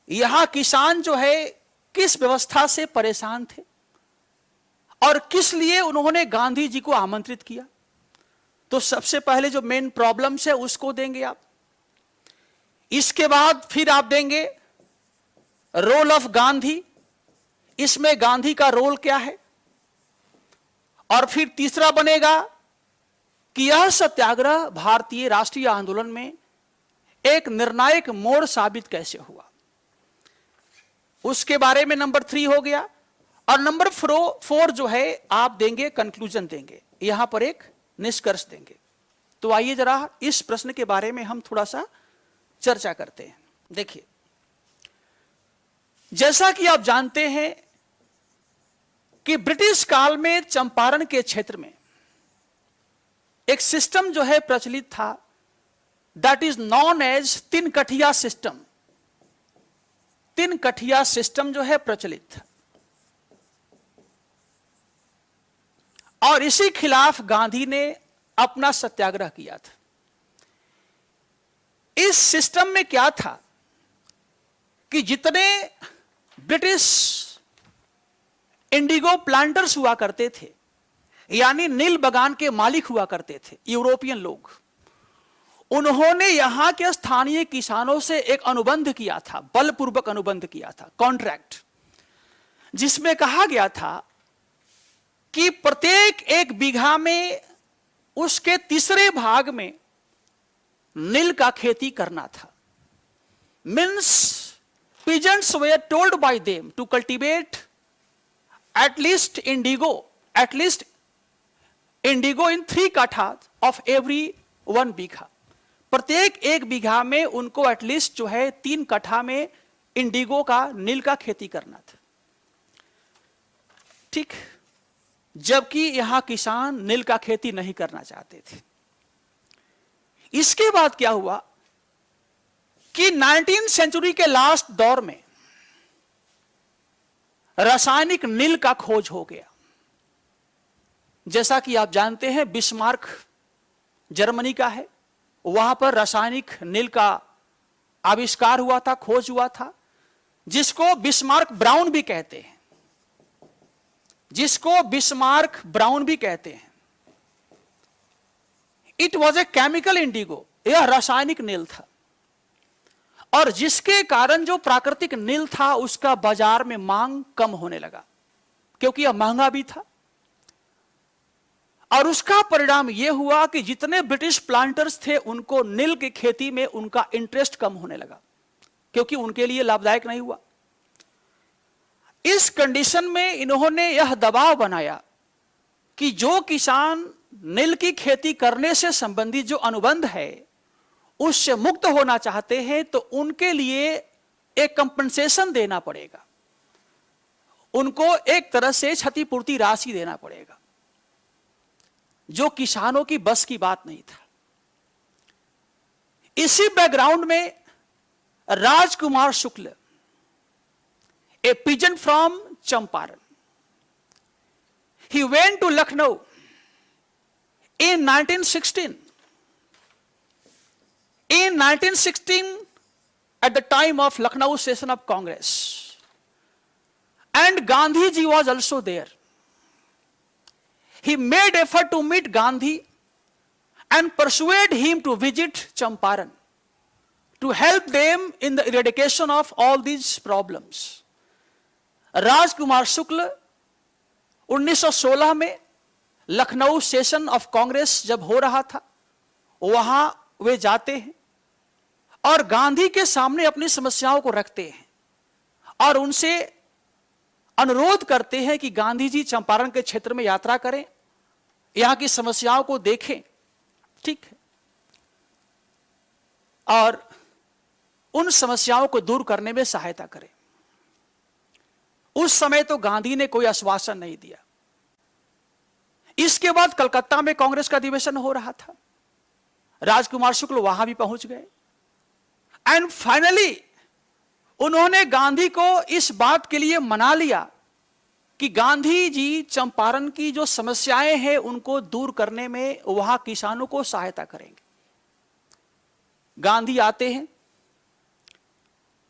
यहां किसान जो है किस व्यवस्था से परेशान थे और किस लिए उन्होंने गांधी जी को आमंत्रित किया। तो सबसे पहले जो मेन प्रॉब्लम्स है उसको देंगे आप। इसके बाद फिर आप देंगे रोल ऑफ गांधी, इसमें गांधी का रोल क्या है, और फिर तीसरा बनेगा कि यह सत्याग्रह भारतीय राष्ट्रीय आंदोलन में एक निर्णायक मोड़ साबित कैसे हुआ, उसके बारे में नंबर 3 हो गया। और नंबर 4 जो है आप देंगे कंक्लूजन देंगे, यहां पर एक निष्कर्ष देंगे। तो आइए जरा इस प्रश्न के बारे में हम थोड़ा सा चर्चा करते हैं। देखिए, जैसा कि आप जानते हैं कि ब्रिटिश काल में चंपारण के क्षेत्र में एक सिस्टम जो है प्रचलित था, दैट इज नॉन एज तीन कठिया सिस्टम। तीन कठिया सिस्टम जो है प्रचलित था, और इसी खिलाफ गांधी ने अपना सत्याग्रह किया था। इस सिस्टम में क्या था कि जितने ब्रिटिश इंडिगो प्लांटर्स हुआ करते थे, यानी नील बगान के मालिक हुआ करते थे यूरोपियन लोग, उन्होंने यहां के स्थानीय किसानों से एक अनुबंध किया था, बलपूर्वक अनुबंध किया था, कॉन्ट्रैक्ट, जिसमें कहा गया था कि प्रत्येक 1 बीघा में उसके तीसरे भाग में नील का खेती करना था। Means peasants were told by them to cultivate at least indigo in 3 काठा of every 1 बीघा। प्रत्येक 1 बीघा में उनको एटलीस्ट जो है 3 कट्ठा में इंडिगो का, नील का खेती करना था। ठीक, जबकि यहां किसान नील का खेती नहीं करना चाहते थे। इसके बाद क्या हुआ कि 19वीं सेंचुरी के लास्ट दौर में रासायनिक नील का खोज हो गया। जैसा कि आप जानते हैं, बिस्मार्क जर्मनी का है, वहां पर रासायनिक नील का आविष्कार हुआ था, खोज हुआ था, जिसको बिस्मार्क ब्राउन भी कहते हैं, जिसको बिस्मार्क ब्राउन भी कहते हैं। It was a chemical Indigo, यह रासायनिक नील था, और जिसके कारण जो प्राकृतिक नील था उसका बाजार में मांग कम होने लगा, क्योंकि यह महंगा भी था। और उसका परिणाम यह हुआ कि जितने ब्रिटिश प्लांटर्स थे उनको नील की खेती में उनका इंटरेस्ट कम होने लगा, क्योंकि उनके लिए लाभदायक नहीं हुआ। इस कंडीशन में इन्होंने यह दबाव बनाया कि जो किसान नील की खेती करने से संबंधित जो अनुबंध है उससे मुक्त होना चाहते हैं तो उनके लिए एक कंपनसेशन देना पड़ेगा, उनको एक तरह से क्षतिपूर्ति राशि देना पड़ेगा, जो किसानों की बस की बात नहीं था। इसी बैकग्राउंड में राजकुमार शुक्ल, a peasant from Champaran, he went to Lucknow in 1916. In 1916, at the time of Lucknow session of Congress, and Gandhi ji was also there. He made effort to meet Gandhi and persuade him to visit Champaran to help them in the eradication of all these problems. राजकुमार शुक्ल 1916 में Lucknow session of Congress जब हो रहा था, वहां वे जाते हैं और गांधी के सामने अपनी समस्याओं को रखते हैं और उनसे अनुरोध करते हैं कि गांधी जी चंपारण के क्षेत्र में यात्रा करें, यहां की समस्याओं को देखें, ठीक है, और उन समस्याओं को दूर करने में सहायता करें। उस समय तो गांधी ने कोई आश्वासन नहीं दिया। इसके बाद कलकत्ता में कांग्रेस का अधिवेशन हो रहा था, राजकुमार शुक्ल वहां भी पहुंच गए एंड फाइनली उन्होंने गांधी को इस बात के लिए मना लिया कि गांधी जी चंपारण की जो समस्याएं हैं उनको दूर करने में वहां किसानों को सहायता करेंगे। गांधी आते हैं,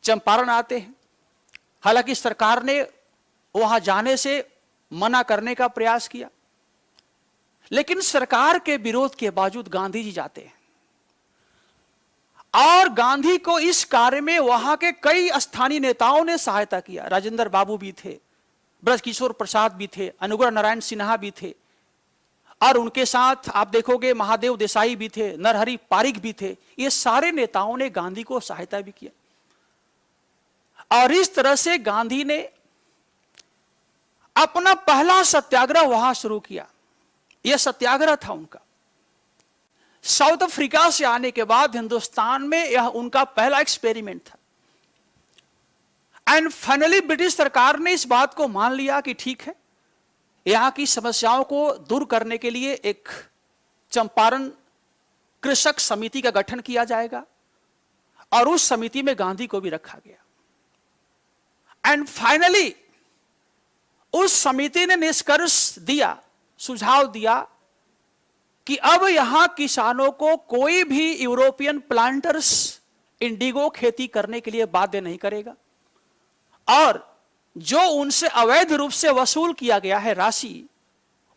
चंपारण आते हैं, हालांकि सरकार ने वहां जाने से मना करने का प्रयास किया, लेकिन सरकार के विरोध के बावजूद गांधी जी जाते हैं और गांधी को इस कार्य में वहां के कई स्थानीय नेताओं ने सहायता किया। राजेंद्र बाबू भी थे, ब्रजकिशोर प्रसाद भी थे, अनुग्रह नारायण सिन्हा भी थे, और उनके साथ आप देखोगे महादेव देसाई भी थे, नरहरि पारिक भी थे। ये सारे नेताओं ने गांधी को सहायता भी किया और इस तरह से गांधी ने अपना पहला सत्याग्रह वहां शुरू किया। यह सत्याग्रह था उनका। साउथ अफ्रीका से आने के बाद हिंदुस्तान में यह उनका पहला एक्सपेरिमेंट था एंड फाइनली ब्रिटिश सरकार ने इस बात को मान लिया कि ठीक है, यहां की समस्याओं को दूर करने के लिए एक चंपारण कृषक समिति का गठन किया जाएगा और उस समिति में गांधी को भी रखा गया एंड फाइनली उस समिति ने निष्कर्ष दिया, सुझाव दिया कि अब यहां किसानों को कोई भी यूरोपियन प्लांटर्स इंडिगो खेती करने के लिए बाध्य नहीं करेगा और जो उनसे अवैध रूप से वसूल किया गया है राशि,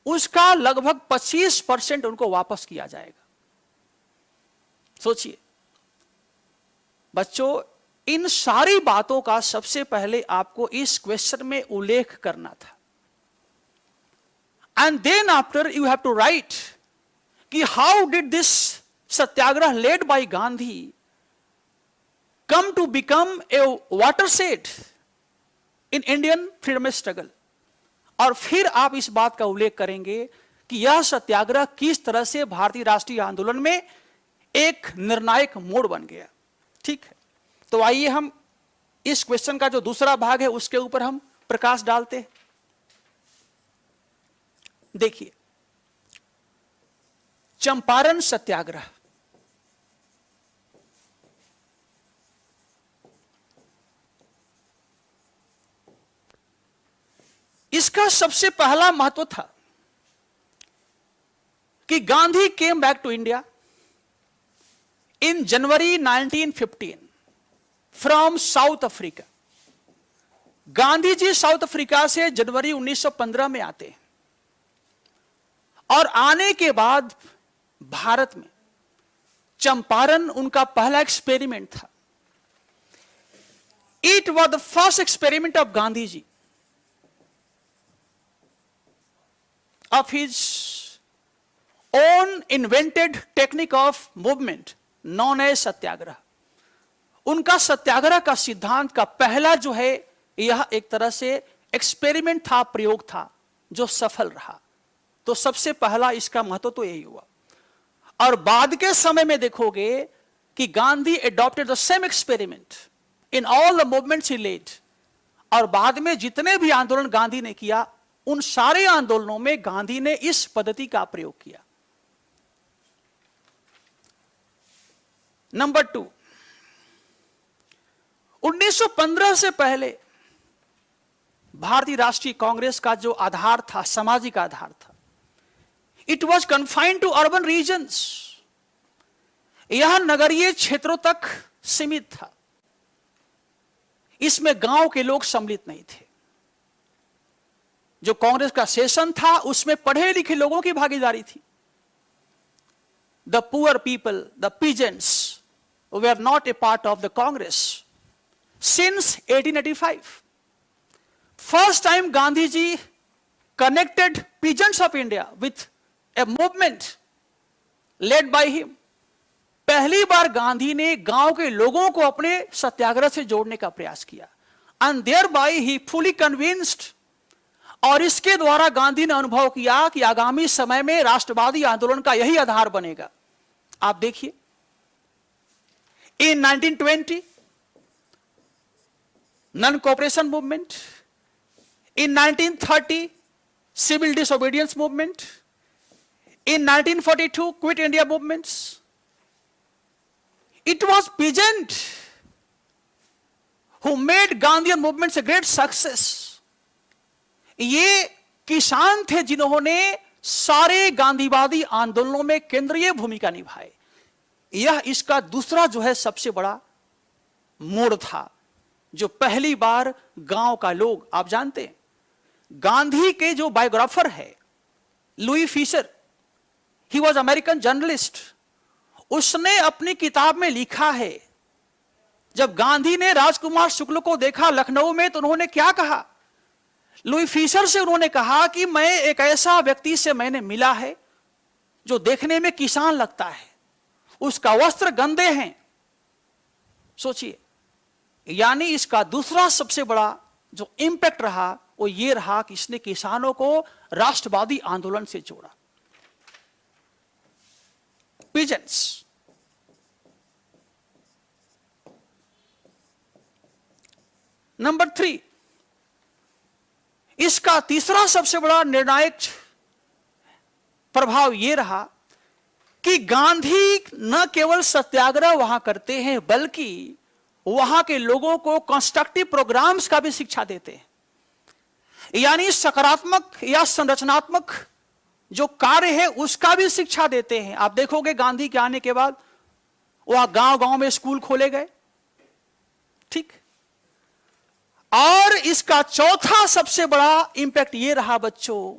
उसका लगभग 25% उनको वापस किया जाएगा। सोचिए बच्चों, इन सारी बातों का सबसे पहले आपको इस क्वेश्चन में उल्लेख करना था and then after you have to write कि how did this Satyagraha led by Gandhi come to become a watershed in Indian freedom struggle. और फिर आप इस बात का उल्लेख करेंगे कि यह सत्याग्रह किस तरह से भारतीय राष्ट्रीय आंदोलन में एक निर्णायक मोड़ बन गया। ठीक है, तो आइए हम इस क्वेश्चन का जो दूसरा भाग है उसके ऊपर हम प्रकाश डालते हैं। देखिए, चंपारण सत्याग्रह, इसका सबसे पहला महत्व था कि Gandhi came back to India in January 1915 from South Africa. Gandhi ji South Africa से जनवरी 1915 में आते हैं और आने के बाद भारत में चंपारण उनका पहला एक्सपेरिमेंट था। It was the first experiment of Gandhi ji of his own invented technique of movement known as satyagraha. उनका सत्याग्रह का सिद्धांत का पहला जो है यह एक तरह से एक्सपेरिमेंट था, प्रयोग था जो सफल रहा। तो सबसे पहला इसका महत्व तो यही हुआ। और बाद के समय में देखोगे कि Gandhi adopted the same experiment in all the movements he led. और बाद में जितने भी आंदोलन गांधी ने किया उन सारे आंदोलनों में गांधी ने इस पद्धति का प्रयोग किया। नंबर 2, 1915 से पहले भारतीय राष्ट्रीय कांग्रेस का जो आधार था, सामाजिक आधार था, it was confined to urban regions. यह नगरीय क्षेत्रों तक सीमित था। इसमें गांव के लोग सम्मिलित नहीं थे। जो कांग्रेस का सेशन था उसमें पढ़े लिखे लोगों की भागीदारी थी। The poor people, the peasants they are not a part of the Congress since 1885। First time Gandhi ji connected peasants of India with a movement led by him. पहली बार गांधी ने गांव के लोगों को अपने सत्याग्रह से जोड़ने का प्रयास किया। And thereby he fully convinced. और इसके द्वारा गांधी ने अनुभव किया कि आगामी समय में राष्ट्रवादी आंदोलन का यही आधार बनेगा। आप देखिए, in 1920 non cooperation movement, in 1930 civil disobedience movement, in 1942 quit India movements. It was peasant who made Gandhian movements a great success. ये किसान थे जिन्होंने सारे गांधीवादी आंदोलनों में केंद्रीय भूमिका निभाई। यह इसका दूसरा जो है सबसे बड़ा मोड़ था, जो पहली बार गांव का लोग, आप जानते हैं गांधी के जो बायोग्राफर है Louis Fischer, he was American journalist, उसने अपनी किताब में लिखा है जब गांधी ने राजकुमार शुक्ल को देखा लखनऊ में तो उन्होंने क्या कहा। लुई फिशर से उन्होंने कहा कि मैं एक ऐसा व्यक्ति से मैंने मिला है जो देखने में किसान लगता है, उसका वस्त्र गंदे हैं। सोचिए, यानी इसका दूसरा सबसे बड़ा जो इंपैक्ट रहा वो ये रहा कि इसने किसानों को राष्ट्रवादी आंदोलन से जोड़ा। पीजेंट्स, नंबर 3, इसका तीसरा सबसे बड़ा निर्णायक प्रभाव यह रहा कि गांधी न केवल सत्याग्रह वहां करते हैं बल्कि वहां के लोगों को कंस्ट्रक्टिव प्रोग्राम्स का भी शिक्षा देते हैं। यानी सकारात्मक या संरचनात्मक जो कार्य है उसका भी शिक्षा देते हैं। आप देखोगे गांधी के आने के बाद वह गांव गांव में स्कूल खोले गए, ठीक। और इसका चौथा सबसे बड़ा इंपैक्ट यह रहा बच्चों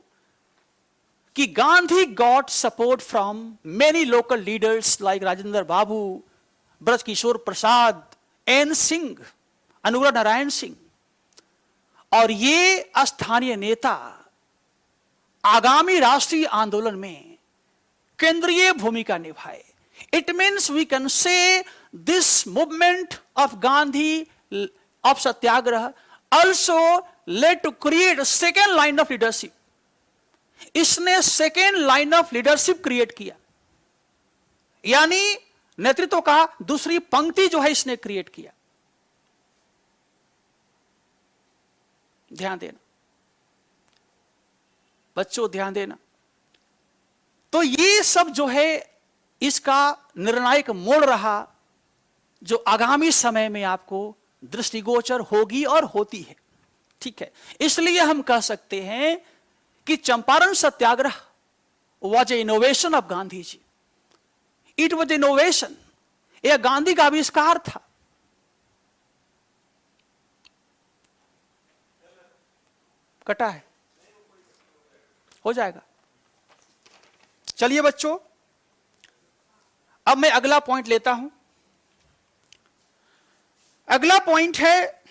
कि Gandhi got support from many local leaders like Rajendra Babu, Brajkishore Prasad, N Singh, Anugrah Narayan Singh. और ये स्थानीय नेता आगामी राष्ट्रीय आंदोलन में केंद्रीय भूमिका निभाए। It means we can say this movement of Gandhi of satyagraha also led to create a second line of leadership. इसने second line of leadership create किया, यानी नेतृत्व का दूसरी पंक्ति जो है इसने क्रिएट किया। ध्यान देना, बच्चों ध्यान देना। तो ये सब जो है इसका निर्णायक मोड़ रहा, जो आगामी समय में आपको दृष्टिगोचर होगी और होती है। ठीक है, इसलिए हम कह सकते हैं कि Champaran Satyagraha was a innovation of Gandhi ji. It was innovation, यह गांधी का आविष्कार था। कटा है, हो जाएगा। चलिए बच्चों, अब मैं अगला पॉइंट लेता हूं। अगला पॉइंट है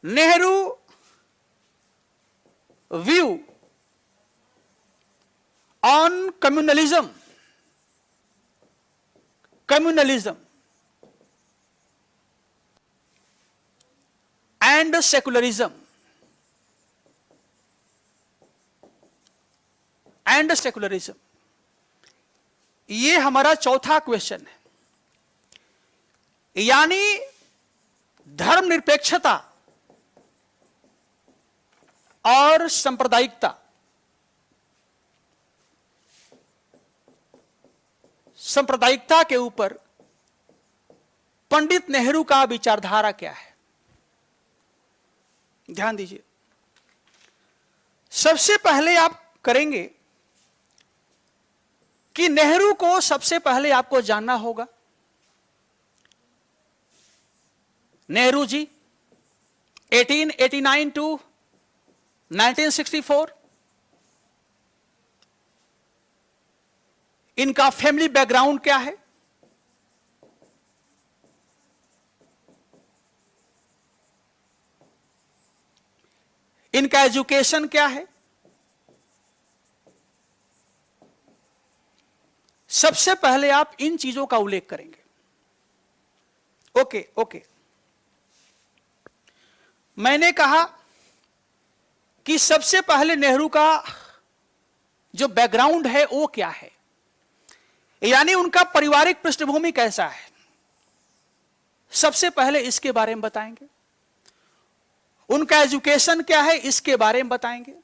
Nehru view on communalism. Communalism and secularism. And secularism, ये हमारा चौथा क्वेश्चन है। यानी धर्मनिरपेक्षता और सांप्रदायिकता। सांप्रदायिकता के ऊपर पंडित नेहरू का विचारधारा क्या है, ध्यान दीजिए। सबसे पहले आप करेंगे कि नेहरू को सबसे पहले आपको जानना होगा। नेहरू जी 1889 टू 1964, इनका फैमिली बैकग्राउंड क्या है, इनका एजुकेशन क्या है। सबसे पहले आप इन चीजों का उल्लेख करेंगे। ओके, मैंने कहा कि सबसे पहले नेहरू का जो बैकग्राउंड है वो क्या है, यानी उनका पारिवारिक पृष्ठभूमि कैसा है। सबसे पहले इसके बारे में बताएंगे। उनका एजुकेशन क्या है, इसके बारे में बताएंगे।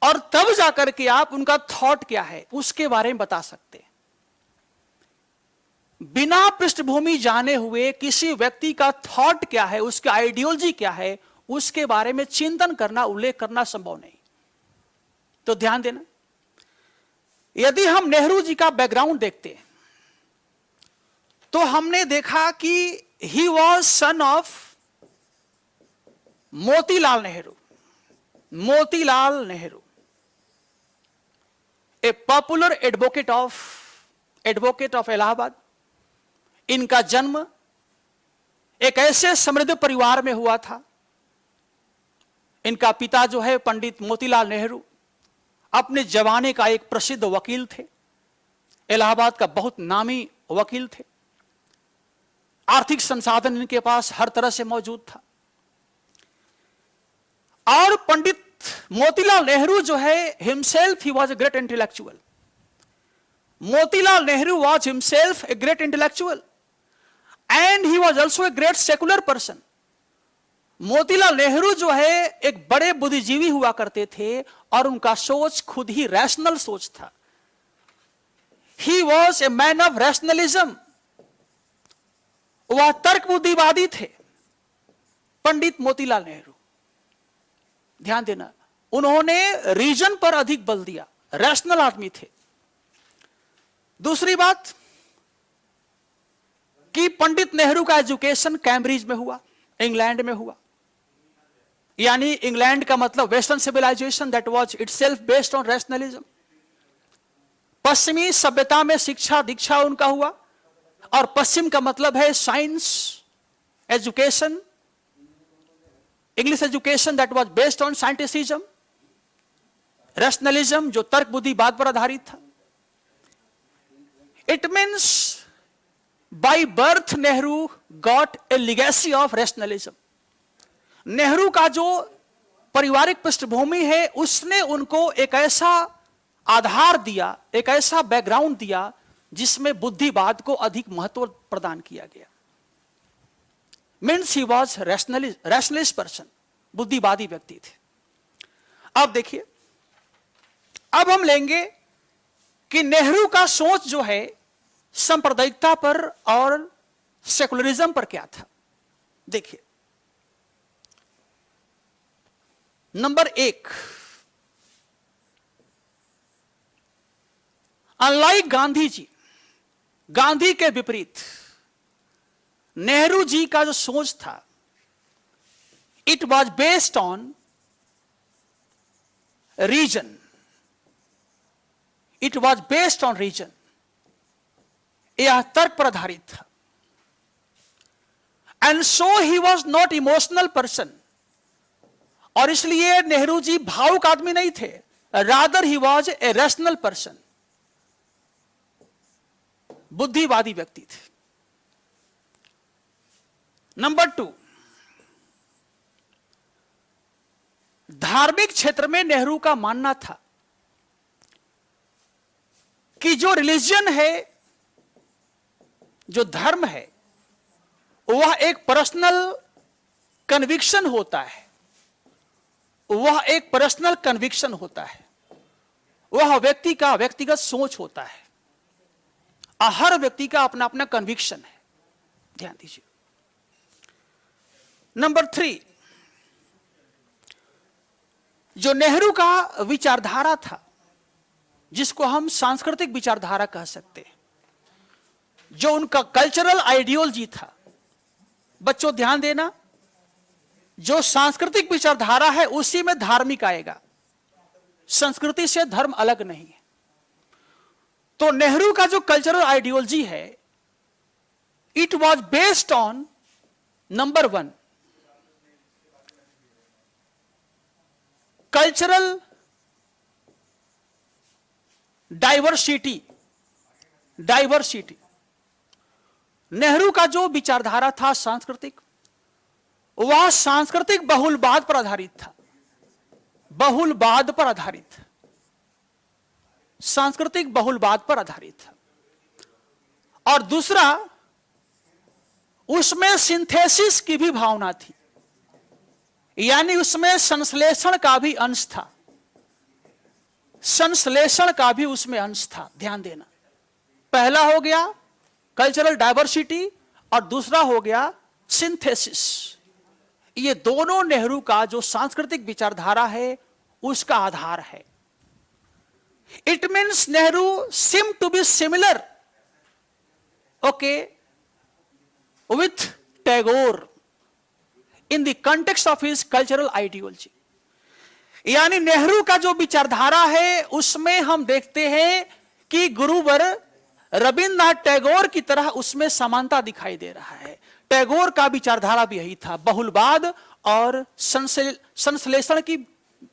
और तब जाकर के आप उनका थॉट क्या है उसके बारे में बता सकते हैं। बिना पृष्ठभूमि जाने हुए किसी व्यक्ति का थॉट क्या है, उसका आइडियोलॉजी क्या है, उसके बारे में चिंतन करना, उल्लेख करना संभव नहीं। तो ध्यान देना, यदि हम नेहरू जी का बैकग्राउंड देखते हैं तो हमने देखा कि he was son of Motilal Nehru. Motilal Nehru A popular advocate of Allahabad. इनका जन्म एक ऐसे समृद्ध परिवार में हुआ था। इनका पिता जो है पंडित मोतीलाल नेहरू अपने जमाने का एक प्रसिद्ध वकील थे, इलाहाबाद का बहुत नामी वकील थे। आर्थिक संसाधन इनके पास हर तरह से मौजूद था। और पंडित मोतीलाल नेहरू जो है himself he was a great intellectual. Motilal Nehru was himself a great intellectual and he was also a great secular person. Motilal Nehru जो है एक बड़े बुद्धिजीवी हुआ करते थे और उनका सोच खुद ही रैशनल सोच था। ही was a man of rationalism. वह तर्क बुद्धिवादी थे पंडित मोतीलाल नेहरू। ध्यान देना, उन्होंने रीजन पर अधिक बल दिया, रैशनल आदमी थे। दूसरी बात कि पंडित नेहरू का एजुकेशन कैम्ब्रिज में हुआ, इंग्लैंड में हुआ। यानी इंग्लैंड का मतलब western civilisation that was itself based on rationalism. पश्चिमी सभ्यता में शिक्षा दीक्षा उनका हुआ, और पश्चिम का मतलब है science education, English education that was based on scientism, rationalism जो तर्क बुद्धिवाद पर आधारित था। It means by birth Nehru got a legacy of rationalism. Nehru का जो पारिवारिक पृष्ठभूमि है उसने उनको एक ऐसा आधार दिया, एक ऐसा बैकग्राउंड दिया जिसमें बुद्धिवाद को अधिक महत्व प्रदान किया गया। Means he was rationalist person. बुद्धिवादी व्यक्ति थे। अब देखिए, अब हम लेंगे कि नेहरू का सोच जो है सांप्रदायिकता पर और सेकुलरिज्म पर क्या था। देखिए, नंबर 1, अनलाइक गांधी जी, गांधी के विपरीत नेहरू जी का जो सोच था, it was based on reason, it was based on reason, यह तर्क पर आधारित था। And so he was not emotional person, और इसलिए नेहरू जी भावुक आदमी नहीं थे, rather he was a rational person, बुद्धिवादी व्यक्ति थे। नंबर 2, धार्मिक क्षेत्र में नेहरू का मानना था कि जो रिलीजन है, जो धर्म है, वह एक पर्सनल कन्विक्शन होता है, वह एक पर्सनल कन्विक्शन होता है, वह व्यक्ति का व्यक्तिगत सोच होता है, हर व्यक्ति का अपना अपना कन्विक्शन है। ध्यान दीजिए। नंबर 3, जो नेहरू का विचारधारा था, जिसको हम सांस्कृतिक विचारधारा कह सकते हैं, जो उनका कल्चरल आइडियोलॉजी था। बच्चों ध्यान देना, जो सांस्कृतिक विचारधारा है उसी में धार्मिक आएगा, संस्कृति से धर्म अलग नहीं है। तो नेहरू का जो कल्चरल आइडियोलॉजी है, it was based on number 1, cultural diversity. Nehru का जो विचारधारा था सांस्कृतिक, वह सांस्कृतिक बहुलवाद पर आधारित था, बहुलवाद पर आधारित, सांस्कृतिक बहुलवाद पर आधारित था। और दूसरा, उसमें सिंथेसिस की भी भावना थी, यानी उसमें संश्लेषण का भी अंश था, संश्लेषण का भी उसमें अंश था। ध्यान देना, पहला हो गया कल्चरल डाइवर्सिटी और दूसरा हो गया सिंथेसिस। ये दोनों नेहरू का जो सांस्कृतिक विचारधारा है उसका आधार है। It means Nehru seem to be similar, okay, with Tagore in the context of his cultural ideology। यानी नेहरू का जो विचारधारा है उसमें हम देखते हैं कि गुरुवर रविन्द्रनाथ टैगोर की तरह उसमें समानता दिखाई दे रहा है। टैगोर का विचारधारा भी यही था, बहुलवाद और संश्लेषण की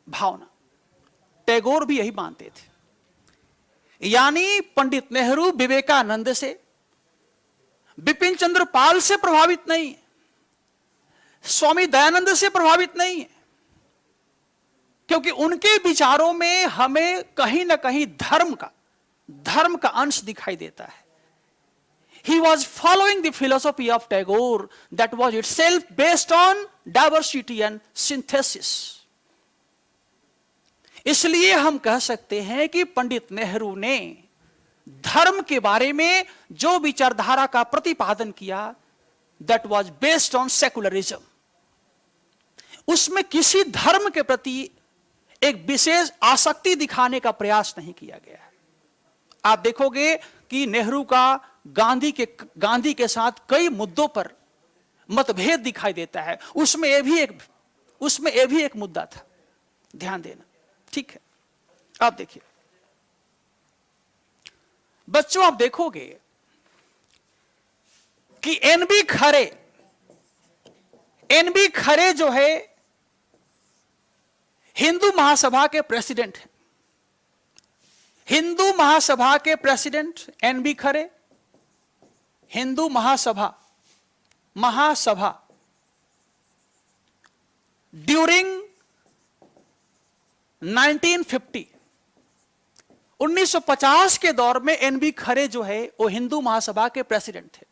भावना। टैगोर भी यही मानते थे। यानी पंडित नेहरू विवेकानंद से, बिपिन चंद्र पाल से प्रभावित नहीं, स्वामी दयानंद से प्रभावित नहीं, क्योंकि उनके विचारों में हमें कहीं ना कहीं धर्म का अंश दिखाई देता है। He was following the philosophy of Tagore that was itself based on diversity and synthesis। इसलिए हम कह सकते हैं कि पंडित नेहरू ने धर्म के बारे में जो विचारधारा का प्रतिपादन किया, that was based on secularism। उसमें किसी धर्म के प्रति एक विशेष आसक्ति दिखाने का प्रयास नहीं किया गया। आप देखोगे कि नेहरू का गांधी के साथ कई मुद्दों पर मतभेद दिखाई देता है। उसमें ये भी एक मुद्दा था। ध्यान देना, ठीक है। आप देखिए बच्चों, आप देखोगे कि एनबी खरे जो है हिंदू महासभा के प्रेसिडेंट हैं। हिंदू महासभा के प्रेसिडेंट एनबी खरे, हिंदू महासभा ड्यूरिंग 1950 1950 के दौर में एनबी खरे जो है वो हिंदू महासभा के प्रेसिडेंट थे।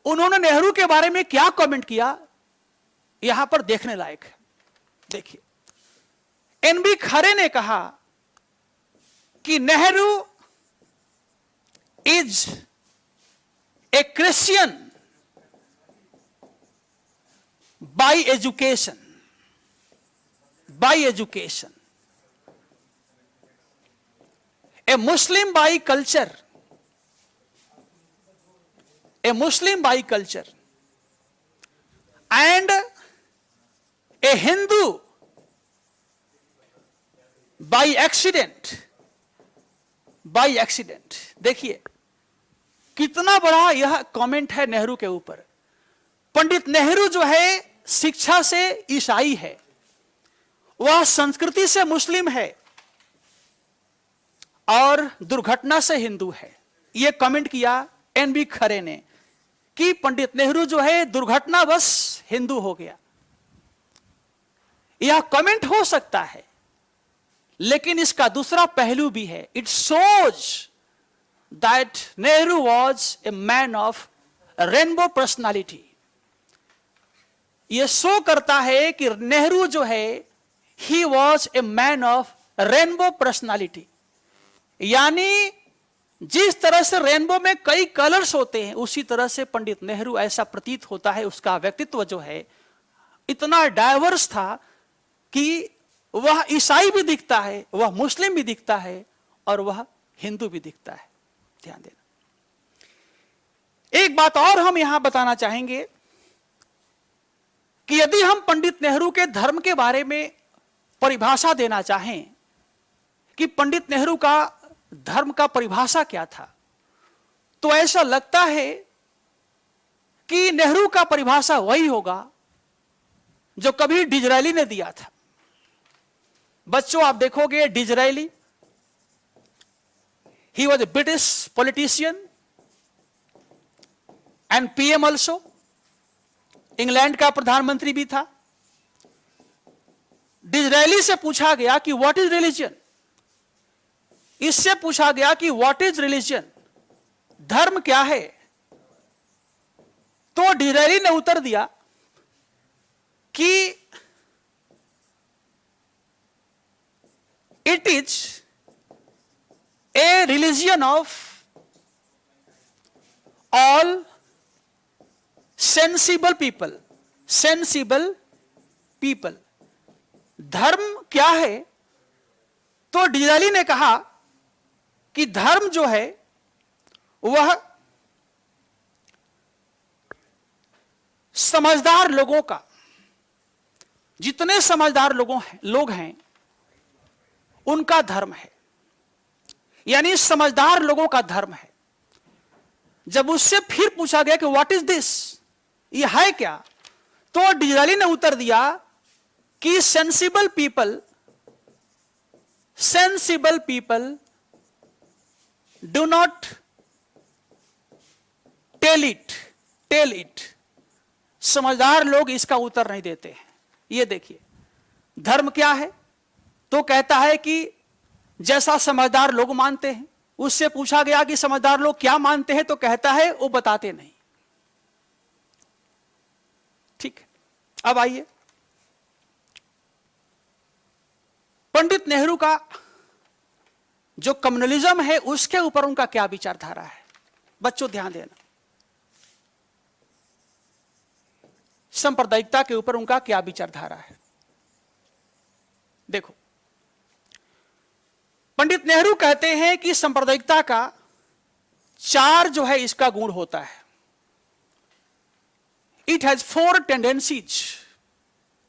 उन्होंने नेहरू के बारे में क्या कमेंट किया, यहां पर देखने लायक है। देखिए, एनबी खरे ने कहा कि Nehru is a Christian bye education, A Muslim by culture, and A Hindu by accident. देखिए कितना बड़ा यह कमेंट है नेहरू के ऊपर। पंडित नेहरू जो है शिक्षा से ईसाई है, वह संस्कृति से मुस्लिम है और दुर्घटना से हिंदू है। यह कमेंट किया एनबी खरे ने कि पंडित नेहरू जो है दुर्घटनावश हिंदू हो गया। यह कमेंट हो सकता है, लेकिन इसका दूसरा पहलू भी है। It shows that Nehru was a man of rainbow personality. यह शो करता है कि नेहरू जो है ही was a man of rainbow personality, यानी जिस तरह से रेनबो में कई कलर्स होते हैं, उसी तरह से पंडित नेहरू ऐसा प्रतीत होता है। उसका व्यक्तित्व जो है इतना डाइवर्स था कि वह ईसाई भी दिखता है, वह मुस्लिम भी दिखता है और वह हिंदू भी दिखता है। ध्यान देना। एक बात और हम यहां बताना चाहेंगे कि यदि हम पंडित नेहरू के धर्म के बारे में परिभाषा देना चाहें कि पंडित नेहरू का धर्म का परिभाषा क्या था, तो ऐसा लगता है कि नेहरू का परिभाषा वही होगा जो कभी डिज़रायली ने दिया था। बच्चों आप देखोगे Disraeli, he was a British politician and PM also, England का प्रधानमंत्री भी था। डिज़रायली से पूछा गया कि व्हाट इज रिलीजन, इससे पूछा गया कि व्हाट इज रिलीजन, धर्म क्या है, तो डिज़रायली ने उत्तर दिया कि it is a religion of all sensible people. धर्म क्या है, तो डिज़रायली ने कहा कि धर्म जो है वह समझदार लोगों का, जितने समझदार लोग हैं उनका धर्म है, यानी समझदार लोगों का धर्म है। जब उससे फिर पूछा गया कि व्हाट इज दिस, ये है क्या, तो डिज़रायली ने उत्तर दिया कि sensible people do not tell it. समझदार लोग इसका उत्तर नहीं देते हैं। ये देखिए धर्म क्या है, तो कहता है कि जैसा समझदार लोग मानते हैं। उससे पूछा गया कि समझदार लोग क्या मानते हैं, तो कहता है वो बताते नहीं। ठीक है, अब आइए पंडित नेहरू का जो कम्युनलिज्म है उसके ऊपर उनका क्या विचारधारा है। बच्चों ध्यान देना, सांप्रदायिकता के ऊपर उनका क्या विचारधारा है। देखो, पंडित नेहरू कहते हैं कि सांप्रदायिकता का चार जो है इसका गुण होता है। It has 4 tendencies.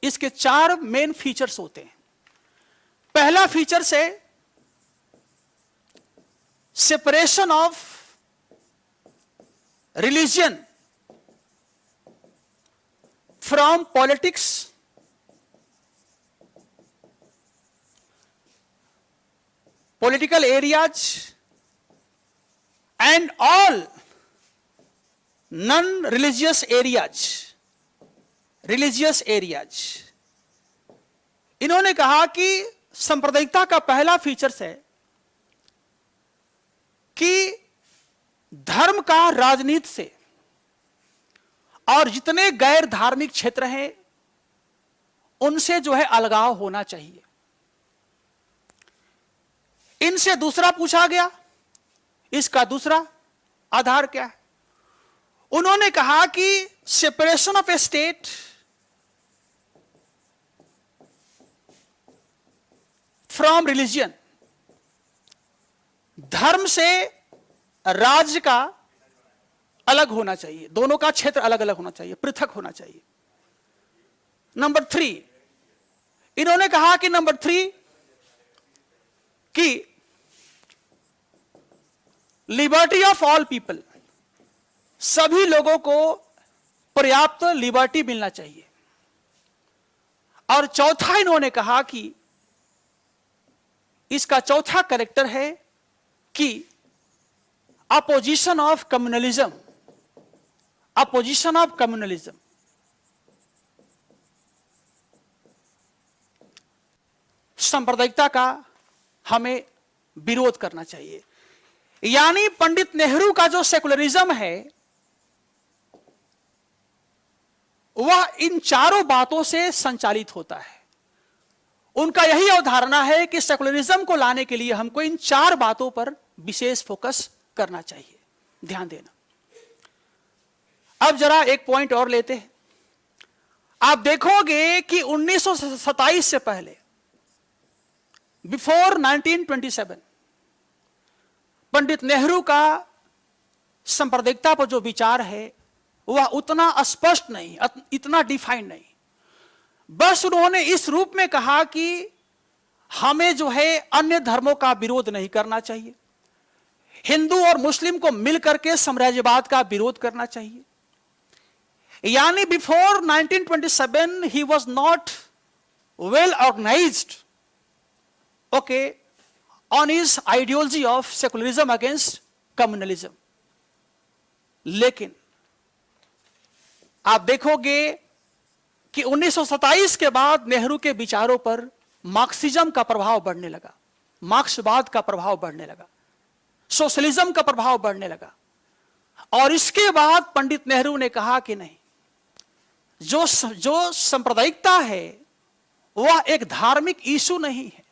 इसके 4 मेन फीचर्स होते हैं। पहला फीचर से separation of religion from politics, political areas and all non-religious areas। इन्होंने कहा कि सांप्रदायिकता का पहला फीचर्स है कि धर्म का राजनीति से और जितने गैर धार्मिक क्षेत्र हैं उनसे जो है अलगाव होना चाहिए। इनसे दूसरा पूछा गया, इसका दूसरा आधार क्या है? उन्होंने कहा कि separation of A state from religion, धर्म से राज्य का अलग होना चाहिए, दोनों का क्षेत्र अलग अलग होना चाहिए, पृथक होना चाहिए। नंबर 3, इन्होंने कहा कि नंबर 3 कि लिबर्टी ऑफ ऑल पीपल, सभी लोगों को पर्याप्त लिबर्टी मिलना चाहिए। और चौथा इन्होंने कहा कि इसका चौथा कैरेक्टर है कि opposition of communalism, opposition of communalism, सांप्रदायिकता का हमें विरोध करना चाहिए। यानी पंडित नेहरू का जो सेकुलरिज्म है वह इन चारों बातों से संचालित होता है। उनका यही अवधारणा है कि सेकुलरिज्म को लाने के लिए हमको इन 4 बातों पर विशेष फोकस करना चाहिए। ध्यान देना। अब जरा एक पॉइंट और लेते हैं। आप देखोगे कि 1927 से पहले, बिफोर 1927, पंडित नेहरू का सांप्रदायिकता पर जो विचार है वह उतना स्पष्ट नहीं, इतना डिफाइंड नहीं। बस उन्होंने इस रूप में कहा कि हमें जो है अन्य धर्मों का विरोध नहीं करना चाहिए, हिंदू और मुस्लिम को मिलकर के साम्राज्यवाद का विरोध करना चाहिए। यानी before 1927 he was not well organised, okay, on his ideology of secularism against communalism. लेकिन आप देखोगे कि 1927 के बाद नेहरू के विचारों पर मार्क्सिज्म का प्रभाव बढ़ने लगा, मार्क्सवाद का प्रभाव बढ़ने लगा, सोशलिज्म का प्रभाव बढ़ने लगा। और इसके बाद पंडित नेहरू ने कहा कि नहीं, जो सांप्रदायिकता है वह एक धार्मिक इशू नहीं है,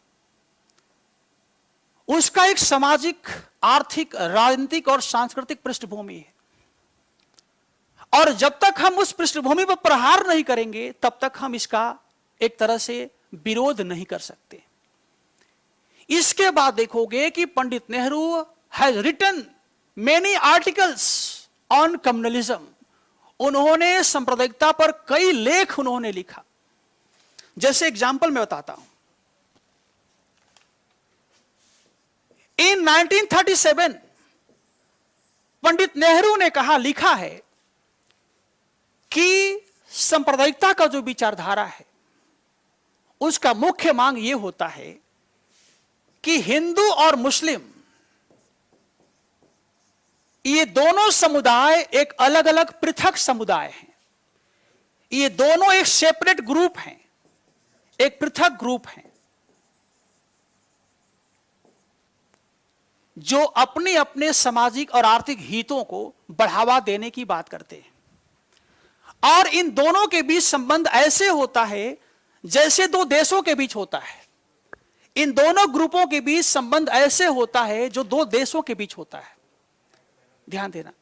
उसका एक सामाजिक, आर्थिक, राजनीतिक और सांस्कृतिक पृष्ठभूमि है। और जब तक हम उस पृष्ठभूमि पर प्रहार नहीं करेंगे तब तक हम इसका एक तरह से विरोध नहीं कर सकते। इसके बाद देखोगे कि Pandit Nehru has written many articles on communalism. उन्होंने सांप्रदायिकता पर कई लेख उन्होंने लिखा। जैसे एग्जाम्पल मैं बताता हूं, इन 1937 पंडित नेहरू ने कहा, लिखा है कि सांप्रदायिकता का जो विचारधारा है उसका मुख्य मांग यह होता है कि हिंदू और मुस्लिम ये दोनों समुदाय एक अलग अलग पृथक समुदाय हैं। ये दोनों एक सेपरेट ग्रुप हैं, एक पृथक ग्रुप हैं, जो अपने अपने सामाजिक और आर्थिक हितों को बढ़ावा देने की बात करते हैं। और इन दोनों के बीच संबंध ऐसे होता है जैसे दो देशों के बीच होता है। इन दोनों ग्रुपों के बीच संबंध ऐसे होता है जो दो देशों के बीच होता है। ध्यान देना।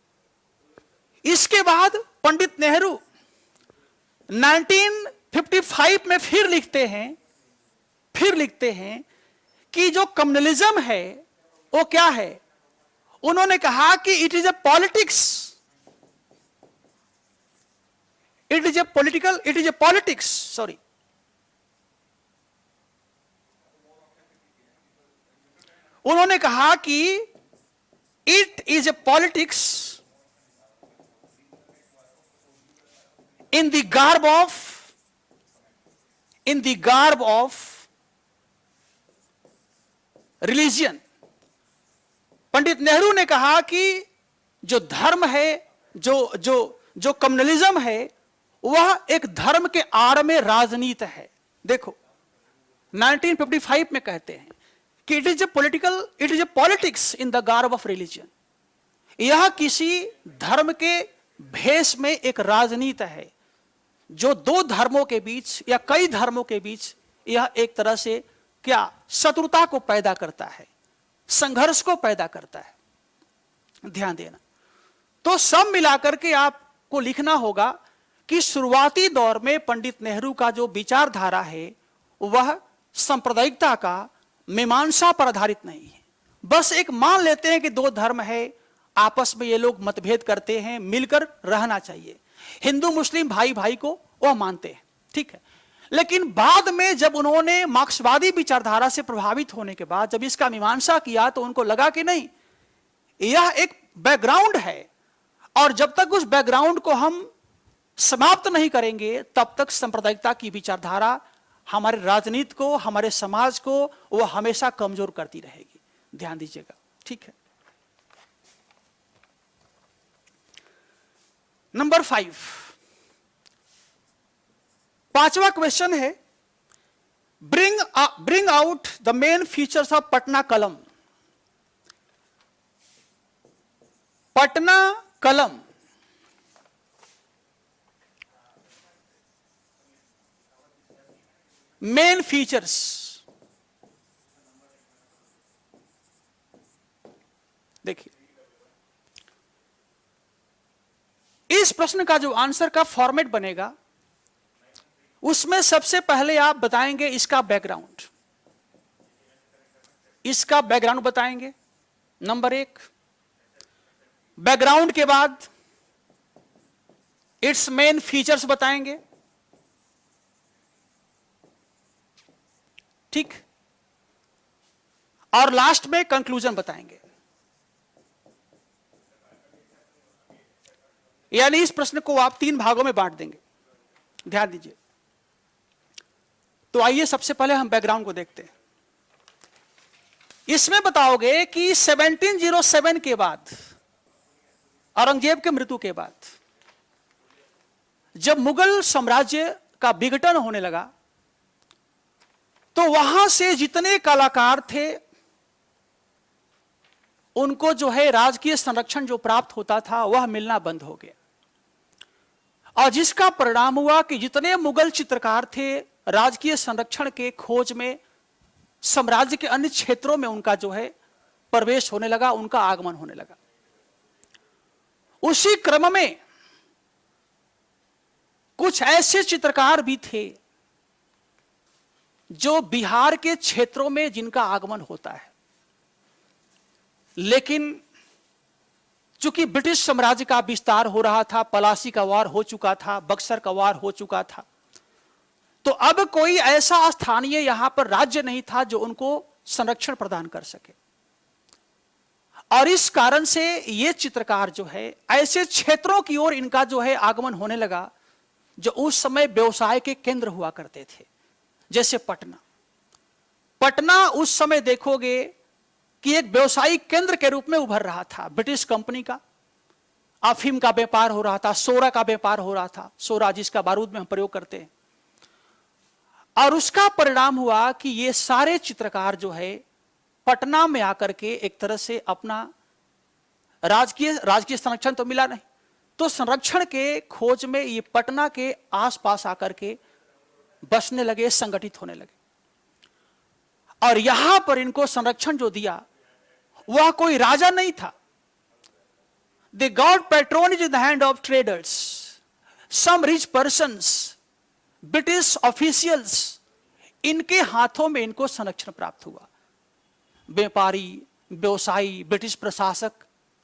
इसके बाद पंडित नेहरू 1955 में फिर लिखते हैं कि जो कम्युनलिज्म है वो क्या है। उन्होंने कहा कि it is a politics, it is a politics, sorry, उन्होंने कहा कि it is a politics in the garb of religion। Pandit Nehru ने कहा कि जो धर्म है, जो कम्युनलिज्म है, वह एक धर्म के आड़ में राजनीति है। देखो 1955 में कहते हैं कि it is a politics in the garb of religion. यह किसी धर्म के भेष में एक राजनीति है जो दो धर्मों के बीच या कई धर्मों के बीच यह एक तरह से क्या शत्रुता को पैदा करता है, संघर्ष को पैदा करता है। ध्यान देना। तो सब मिलाकर के आपको लिखना होगा कि शुरुआती दौर में पंडित नेहरू का जो विचारधारा है वह सांप्रदायिकता का, मीमांसा पर आधारित नहीं है। बस एक मान लेते हैं कि दो धर्म है, आपस में ये लोग मतभेद करते हैं, मिलकर रहना चाहिए। हिंदू मुस्लिम भाई भाई को वह मानते हैं, ठीक है। लेकिन बाद में जब उन्होंने मार्क्सवादी विचारधारा से प्रभावित होने के बाद जब इसका मीमांसा किया तो उनको लगा कि नहीं, यह एक बैकग्राउंड है और जब तक उस बैकग्राउंड को हम समाप्त नहीं करेंगे तब तक सांप्रदायिकता की विचारधारा हमारे राजनीति को, हमारे समाज को वह हमेशा कमजोर करती रहेगी। ध्यान दीजिएगा, ठीक है। नंबर 5, पांचवा क्वेश्चन है, bring out the main features of Patna कलम। पटना कलम मेन फीचर्स। देखिए, इस प्रश्न का जो आंसर का फॉर्मेट बनेगा उसमें सबसे पहले आप बताएंगे इसका बैकग्राउंड, इसका बैकग्राउंड बताएंगे नंबर 1। बैकग्राउंड के बाद इट्स मेन फीचर्स बताएंगे, ठीक, और लास्ट में कंक्लूजन बताएंगे। यानी इस प्रश्न को आप 3 भागों में बांट देंगे। ध्यान दीजिए। तो आइए सबसे पहले हम बैकग्राउंड को देखते हैं। इसमें बताओगे कि 1707 के बाद, औरंगजेब के मृत्यु के बाद, जब मुगल साम्राज्य का विघटन होने लगा तो वहां से जितने कलाकार थे उनको जो है राजकीय संरक्षण जो प्राप्त होता था वह मिलना बंद हो गया, और जिसका परिणाम हुआ कि जितने मुगल चित्रकार थे राजकीय संरक्षण के खोज में साम्राज्य के अन्य क्षेत्रों में उनका जो है प्रवेश होने लगा, उनका आगमन होने लगा। उसी क्रम में कुछ ऐसे चित्रकार भी थे जो बिहार के क्षेत्रों में जिनका आगमन होता है, लेकिन चूंकि ब्रिटिश साम्राज्य का विस्तार हो रहा था, पलासी का वार हो चुका था, बक्सर का वार हो चुका था, तो अब कोई ऐसा स्थानीय यहां पर राज्य नहीं था जो उनको संरक्षण प्रदान कर सके, और इस कारण से ये चित्रकार जो है ऐसे क्षेत्रों की ओर इनका जो है आगमन होने लगा जो उस समय व्यवसाय के केंद्र हुआ करते थे। जैसे पटना, पटना उस समय देखोगे कि एक व्यवसायिक केंद्र के रूप में उभर रहा था। ब्रिटिश कंपनी का अफीम का व्यापार हो रहा था, सोरा का व्यापार हो रहा था, सोरा जिसका बारूद में हम प्रयोग करते हैं। और उसका परिणाम हुआ कि ये सारे चित्रकार जो है पटना में आकर के एक तरह से अपना राजकीय संरक्षण तो मिला नहीं, तो संरक्षण के खोज में ये पटना के आसपास आकर के बसने लगे, संगठित होने लगे। और यहां पर इनको संरक्षण जो दिया वह कोई राजा नहीं था। They got patronage in the hand of traders, some rich persons, British officials, इनके हाथों में इनको संरक्षण प्राप्त हुआ। व्यापारी, व्यवसायी, ब्रिटिश प्रशासक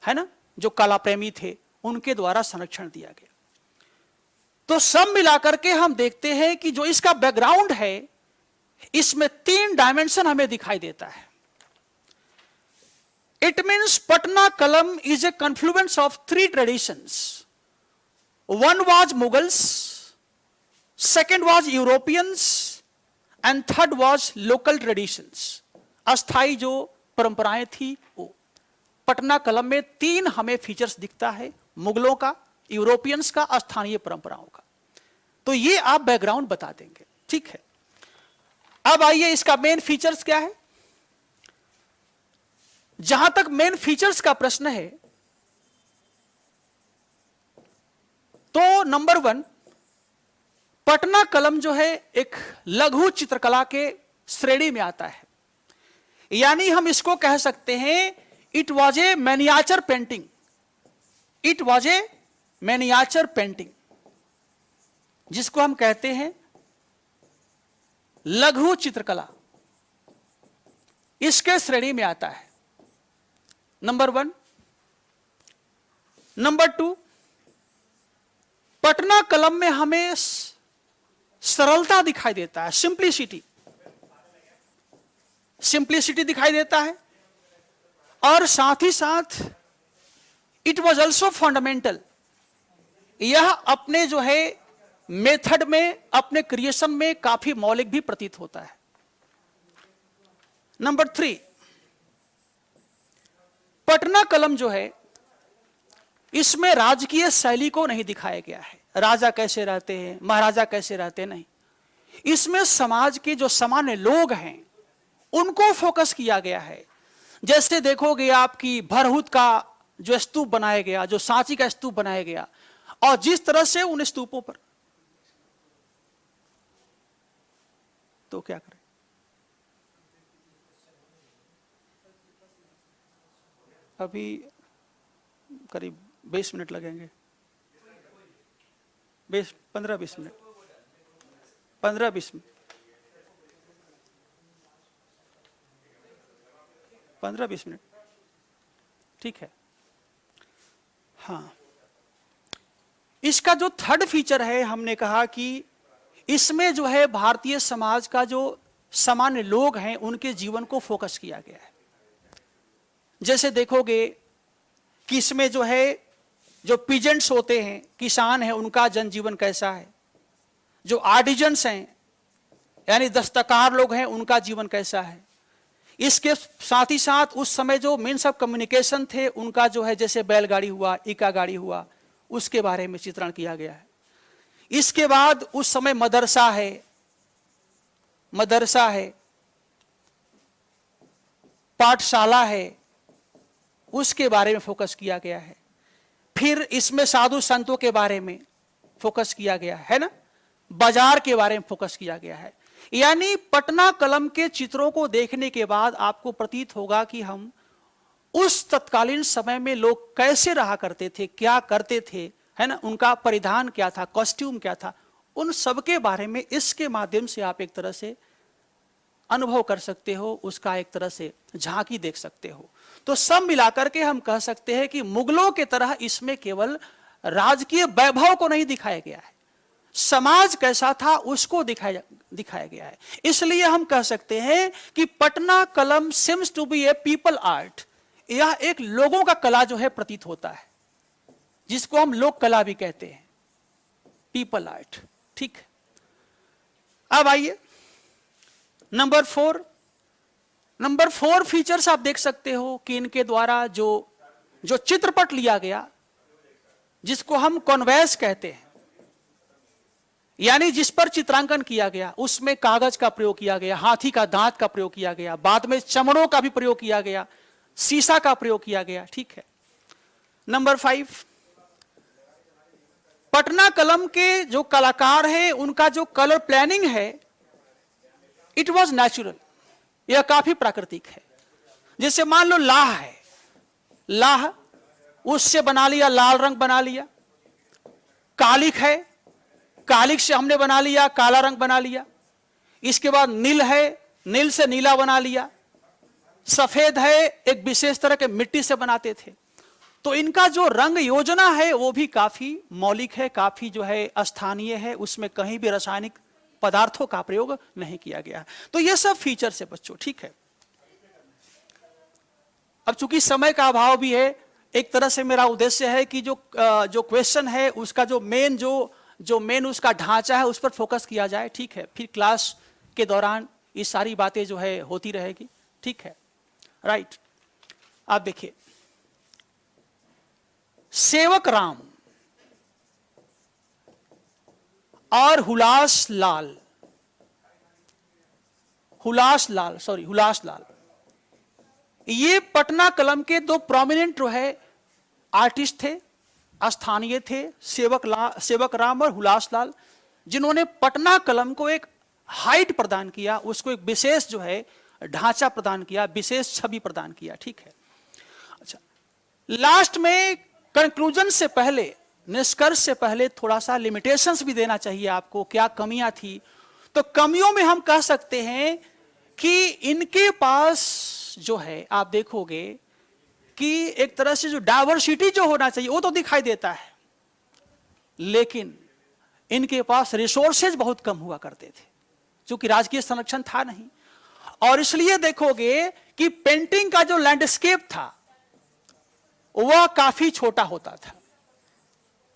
है ना, जो कला प्रेमी थे, उनके द्वारा संरक्षण दिया गया। तो सब मिलाकर के हम देखते हैं कि जो इसका बैकग्राउंड है इसमें 3 डायमेंशन हमें दिखाई देता है। इट मीन्स पटना कलम is a confluence of 3 traditions. One was Mughals, second was Europeans, and third was local traditions. अस्थाई जो परंपराएं थी वो पटना कलम में 3 हमें फीचर्स दिखता है, मुगलों का, यूरोपियंस का, स्थानीय परंपराओं का। तो ये आप बैकग्राउंड बता देंगे, ठीक है। अब आइए इसका मेन फीचर्स क्या है। जहां तक मेन फीचर्स का प्रश्न है तो नंबर 1, पटना कलम जो है एक लघु चित्रकला के श्रेणी में आता है, यानी हम इसको कह सकते हैं it was a miniature painting, it was a miniature painting, जिसको हम कहते हैं लघु चित्रकला, इसके श्रेणी में आता है। नंबर 1। नंबर 2, पटना कलम में हमें सरलता दिखाई देता है, सिंप्लिसिटी, सिंप्लिसिटी दिखाई देता है, और साथ ही साथ इट वॉज ऑल्सो फंडामेंटल, यह अपने जो है मेथड में, अपने क्रिएशन में काफी मौलिक भी प्रतीत होता है। नंबर 3, पटना कलम जो है इसमें राजकीय शैली को नहीं दिखाया गया है, राजा कैसे रहते हैं, महाराजा कैसे रहते हैं, नहीं, इसमें समाज के जो सामान्य लोग हैं उनको फोकस किया गया है। जैसे देखोगे आपकी भरहुत का जो स्तूप बनाया गया, जो सांची का स्तूप बनाया गया, और जिस तरह से उन स्तूपों पर, तो क्या करें, अभी करीब 20 मिनट लगेंगे, 15-20 मिनट, 15-20 मिनट, 15-20 मिनट, ठीक है। हाँ, इसका जो थर्ड फीचर है, हमने कहा कि इसमें जो है भारतीय समाज का जो सामान्य लोग हैं उनके जीवन को फोकस किया गया है। जैसे देखोगे कि इसमें जो है जो पीजेंट्स होते हैं, किसान हैं, उनका जनजीवन कैसा है, जो आर्टिजन्स हैं यानी दस्तकार लोग हैं, उनका जीवन कैसा है, इसके साथ ही साथ उस समय जो मीन्स ऑफ कम्युनिकेशन थे उनका जो है, जैसे बैलगाड़ी हुआ, इका गाड़ी हुआ, उसके बारे में चित्रण किया गया है। इसके बाद उस समय मदरसा है, मदरसा है, पाठशाला है, उसके बारे में फोकस किया गया है। फिर इसमें साधु संतों के बारे में फोकस किया गया है ना, बाजार के बारे में फोकस किया गया है। यानी पटना कलम के चित्रों को देखने के बाद आपको प्रतीत होगा कि हम उस तत्कालीन समय में लोग कैसे रहा करते थे, क्या करते थे, है ना, उनका परिधान क्या था, कॉस्ट्यूम क्या था, उन सब के बारे में इसके माध्यम से आप एक तरह से अनुभव कर सकते हो, उसका एक तरह से झांकी देख सकते हो। तो सब मिलाकर के हम कह सकते हैं कि मुगलों के तरह इसमें केवल राजकीय वैभव को नहीं दिखाया गया है, समाज कैसा था उसको दिखाया गया है। इसलिए हम कह सकते हैं कि Patna Kalam seems to be a people art, यह एक लोगों का कला जो है प्रतीत होता है, जिसको हम लोक कला भी कहते हैं, पीपल आर्ट, ठीक है। अब आइए नंबर 4। नंबर 4 फीचर्स आप देख सकते हो कि इनके द्वारा जो चित्रपट लिया गया, जिसको हम कॉन्वेस कहते हैं, यानी जिस पर चित्रांकन किया गया, उसमें कागज का प्रयोग किया गया, हाथी का दांत का प्रयोग किया गया, बाद में चमड़ों का भी प्रयोग किया गया, शीशा का प्रयोग किया गया, ठीक है। नंबर 5, पटना कलम के जो कलाकार हैं उनका जो कलर प्लानिंग है, इट वॉज नेचुरल, यह काफी प्राकृतिक है। जैसे मान लो लाह है, लाह उससे बना लिया, लाल रंग बना लिया, कालिक है, कालिक से हमने बना लिया, काला रंग बना लिया, इसके बाद नील है, नील से नीला बना लिया, सफेद है, एक विशेष तरह के मिट्टी से बनाते थे। तो इनका जो रंग योजना है वो भी काफी मौलिक है, काफी जो है स्थानीय है, उसमें कहीं भी रासायनिक पदार्थों का प्रयोग नहीं किया गया। तो ये सब फीचर्स है बच्चों, ठीक है। अब चूंकि समय का अभाव भी है, एक तरह से मेरा उद्देश्य है कि जो क्वेश्चन है उसका जो मेन उसका ढांचा है उस पर फोकस किया जाए, ठीक है। फिर क्लास के दौरान ये सारी बातें जो है होती रहेगी, ठीक है, राइट। आप देखिए, सेवक राम और हुलास लाल, ये पटना कलम के दो प्रोमिनेंट जो है आर्टिस्ट थे, स्थानीय थे, सेवक राम और हुलास लाल, जिन्होंने पटना कलम को एक हाइट प्रदान किया, उसको एक विशेष जो है ढांचा प्रदान किया, विशेष छवि प्रदान किया। ठीक है, अच्छा, लास्ट में कंक्लूजन से पहले, निष्कर्ष से पहले थोड़ा सा लिमिटेशंस भी देना चाहिए आपको, क्या कमियां थी। तो कमियों में हम कह सकते हैं कि इनके पास जो है, आप देखोगे कि एक तरह से जो डाइवर्सिटी जो होना चाहिए वो तो दिखाई देता है, लेकिन इनके पास रिसोर्सेज बहुत कम हुआ करते थे, क्योंकि राजकीय संरक्षण था नहीं। और इसलिए देखोगे कि पेंटिंग का जो लैंडस्केप था वह काफी छोटा होता था।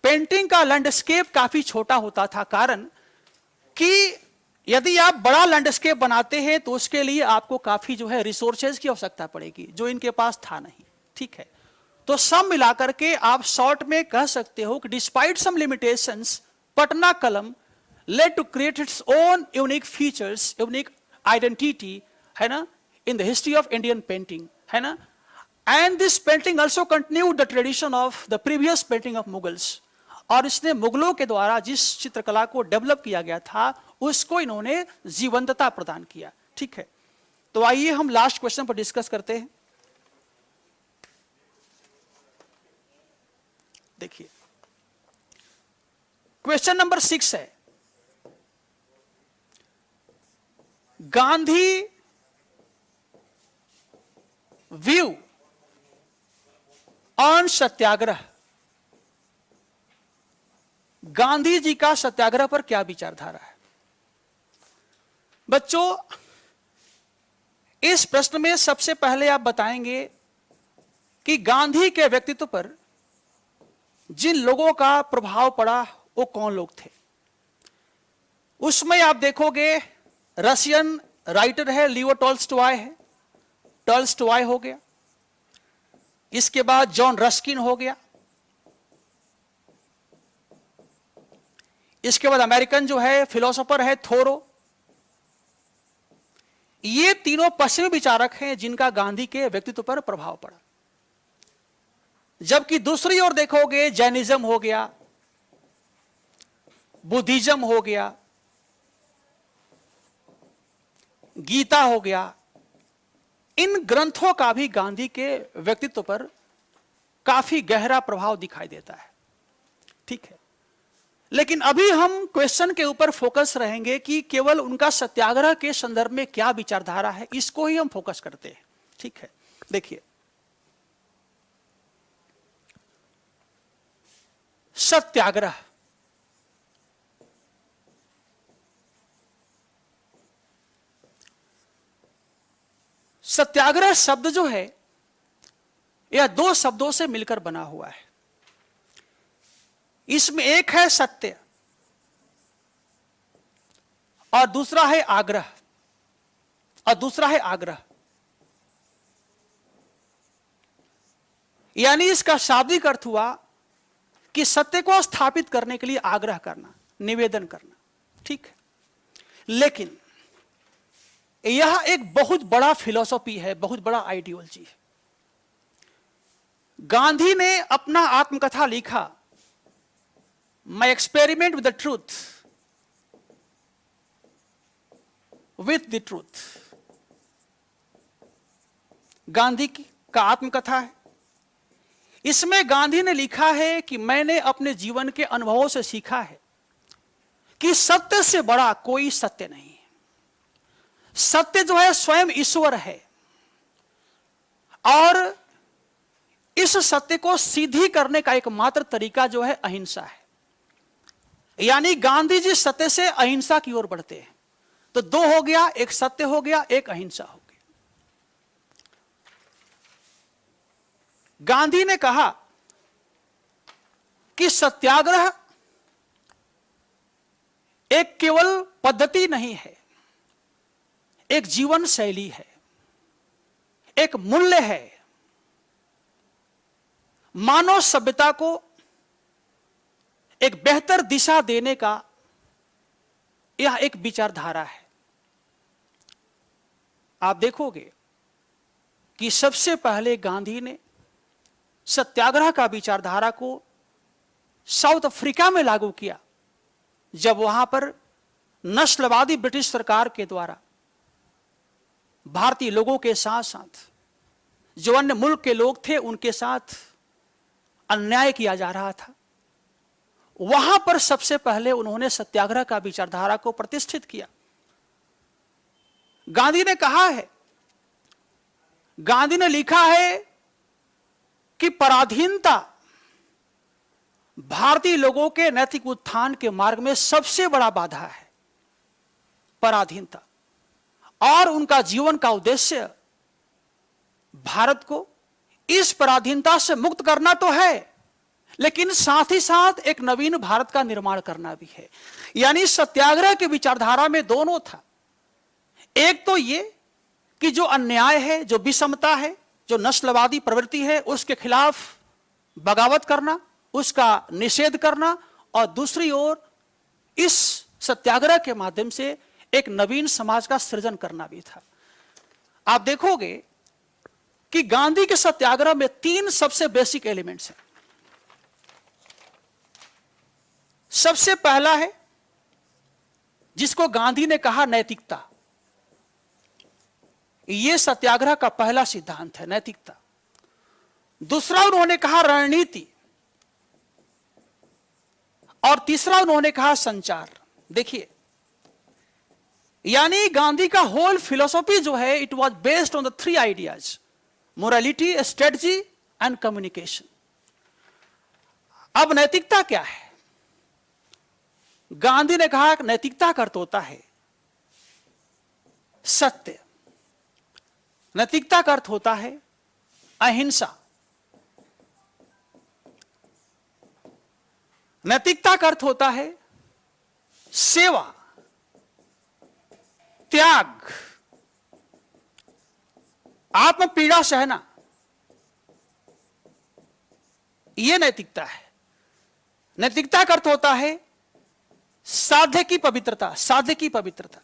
पेंटिंग का लैंडस्केप काफी छोटा होता था, कारण कि यदि आप बड़ा लैंडस्केप बनाते हैं तो उसके लिए आपको काफी जो है रिसोर्सेज की आवश्यकता पड़ेगी, जो इनके पास था नहीं। ठीक है, तो सब मिलाकर के आप शॉर्ट में कह सकते हो कि डिस्पाइट सम लिमिटेशंस, पटना कलम led to create its own unique features, unique identity, है ना, in the history of Indian painting, है ना। And this painting also continued the tradition of the previous painting of Mughals, और इसने मुगलों के द्वारा जिस चित्रकला को डेवलप किया गया था उसको इन्होंने जीवंतता प्रदान किया। ठीक है, तो आइए हम लास्ट क्वेश्चन पर डिस्कस करते हैं। देखिए, क्वेश्चन नंबर 6 है, गांधी व्यू ऑन सत्याग्रह। गांधी जी का सत्याग्रह पर क्या विचारधारा है? बच्चों, इस प्रश्न में सबसे पहले आप बताएंगे कि गांधी के व्यक्तित्व पर जिन लोगों का प्रभाव पड़ा वो कौन लोग थे। उसमें आप देखोगे रशियन राइटर है लियो टॉल्स्टॉय है, टॉल्स्टॉय हो गया, इसके बाद जॉन रस्किन हो गया, इसके बाद अमेरिकन जो है फिलोसोफर है थोरो। ये तीनों पश्चिमी विचारक हैं जिनका गांधी के व्यक्तित्व पर प्रभाव पड़ा। जबकि दूसरी ओर देखोगे जैनिज्म हो गया, बुद्धिज्म हो गया, गीता हो गया, इन ग्रंथों का भी गांधी के व्यक्तित्व पर काफी गहरा प्रभाव दिखाई देता है। ठीक है, लेकिन अभी हम क्वेश्चन के ऊपर फोकस रहेंगे कि केवल उनका सत्याग्रह के संदर्भ में क्या विचारधारा है, इसको ही हम फोकस करते हैं। ठीक है, देखिए, सत्याग्रह, सत्याग्रह शब्द जो है यह दो शब्दों से मिलकर बना हुआ है। इसमें एक है सत्य और दूसरा है आग्रह, और दूसरा है आग्रह। यानी इसका शाब्दिक अर्थ हुआ कि सत्य को स्थापित करने के लिए आग्रह करना, निवेदन करना। ठीक है, लेकिन यह एक बहुत बड़ा फिलॉसफी है, बहुत बड़ा आइडियोलॉजी है। गांधी ने अपना आत्मकथा लिखा, my experiment with the truth, with the truth. Gandhi का आत्मकथा है। इसमें गांधी ने लिखा है कि मैंने अपने जीवन के अनुभवों से सीखा है कि सत्य से बड़ा कोई सत्य नहीं है। सत्य जो है स्वयं ईश्वर है, और इस सत्य को सिद्धि करने का एकमात्र तरीका जो है अहिंसा है। यानी गांधी जी सत्य से अहिंसा की ओर बढ़ते हैं। तो दो हो गया, एक सत्य हो गया, एक अहिंसा हो गया। गांधी ने कहा कि सत्याग्रह एक केवल पद्धति नहीं है, एक जीवन शैली है, एक मूल्य है। मानव सभ्यता को एक बेहतर दिशा देने का यह एक विचारधारा है। आप देखोगे कि सबसे पहले गांधी ने सत्याग्रह का विचारधारा को साउथ अफ्रीका में लागू किया, जब वहां पर नस्लवादी ब्रिटिश सरकार के द्वारा भारतीय लोगों के साथ साथ जो अन्य मुल्क के लोग थे उनके साथ अन्याय किया जा रहा था, वहां पर सबसे पहले उन्होंने सत्याग्रह का विचारधारा को प्रतिष्ठित किया। गांधी ने कहा है, गांधी ने लिखा है कि पराधीनता भारतीय लोगों के नैतिक उत्थान के मार्ग में सबसे बड़ा बाधा है, पराधीनता। और उनका जीवन का उद्देश्य भारत को इस पराधीनता से मुक्त करना तो है, लेकिन साथ ही साथ एक नवीन भारत का निर्माण करना भी है। यानी सत्याग्रह की विचारधारा में दोनों था। एक तो ये कि जो अन्याय है, जो विषमता है, जो नस्लवादी प्रवृत्ति है, उसके खिलाफ बगावत करना, उसका निषेध करना, और दूसरी ओर इस सत्याग्रह के माध्यम से एक नवीन समाज का सृजन करना भी था। आप देखोगे कि गांधी के सत्याग्रह में 3 सबसे बेसिक एलिमेंट्स हैं। सबसे पहला है जिसको गांधी ने कहा नैतिकता। यह सत्याग्रह का पहला सिद्धांत है, नैतिकता। दूसरा उन्होंने कहा रणनीति, और तीसरा उन्होंने कहा संचार। देखिए, यानी गांधी का होल फिलॉसफी जो है, it was based on the 3 ideas: morality, strategy and communication. अब नैतिकता क्या है? गांधी ने कहा नैतिकता का अर्थ होता है सत्य, नैतिकता का अर्थ होता है अहिंसा, नैतिकता का अर्थ होता है सेवा, त्याग, आत्म पीड़ा सहना। यह नैतिकता है। नैतिकता का अर्थ होता है साध्य की पवित्रता, साध्य की पवित्रता।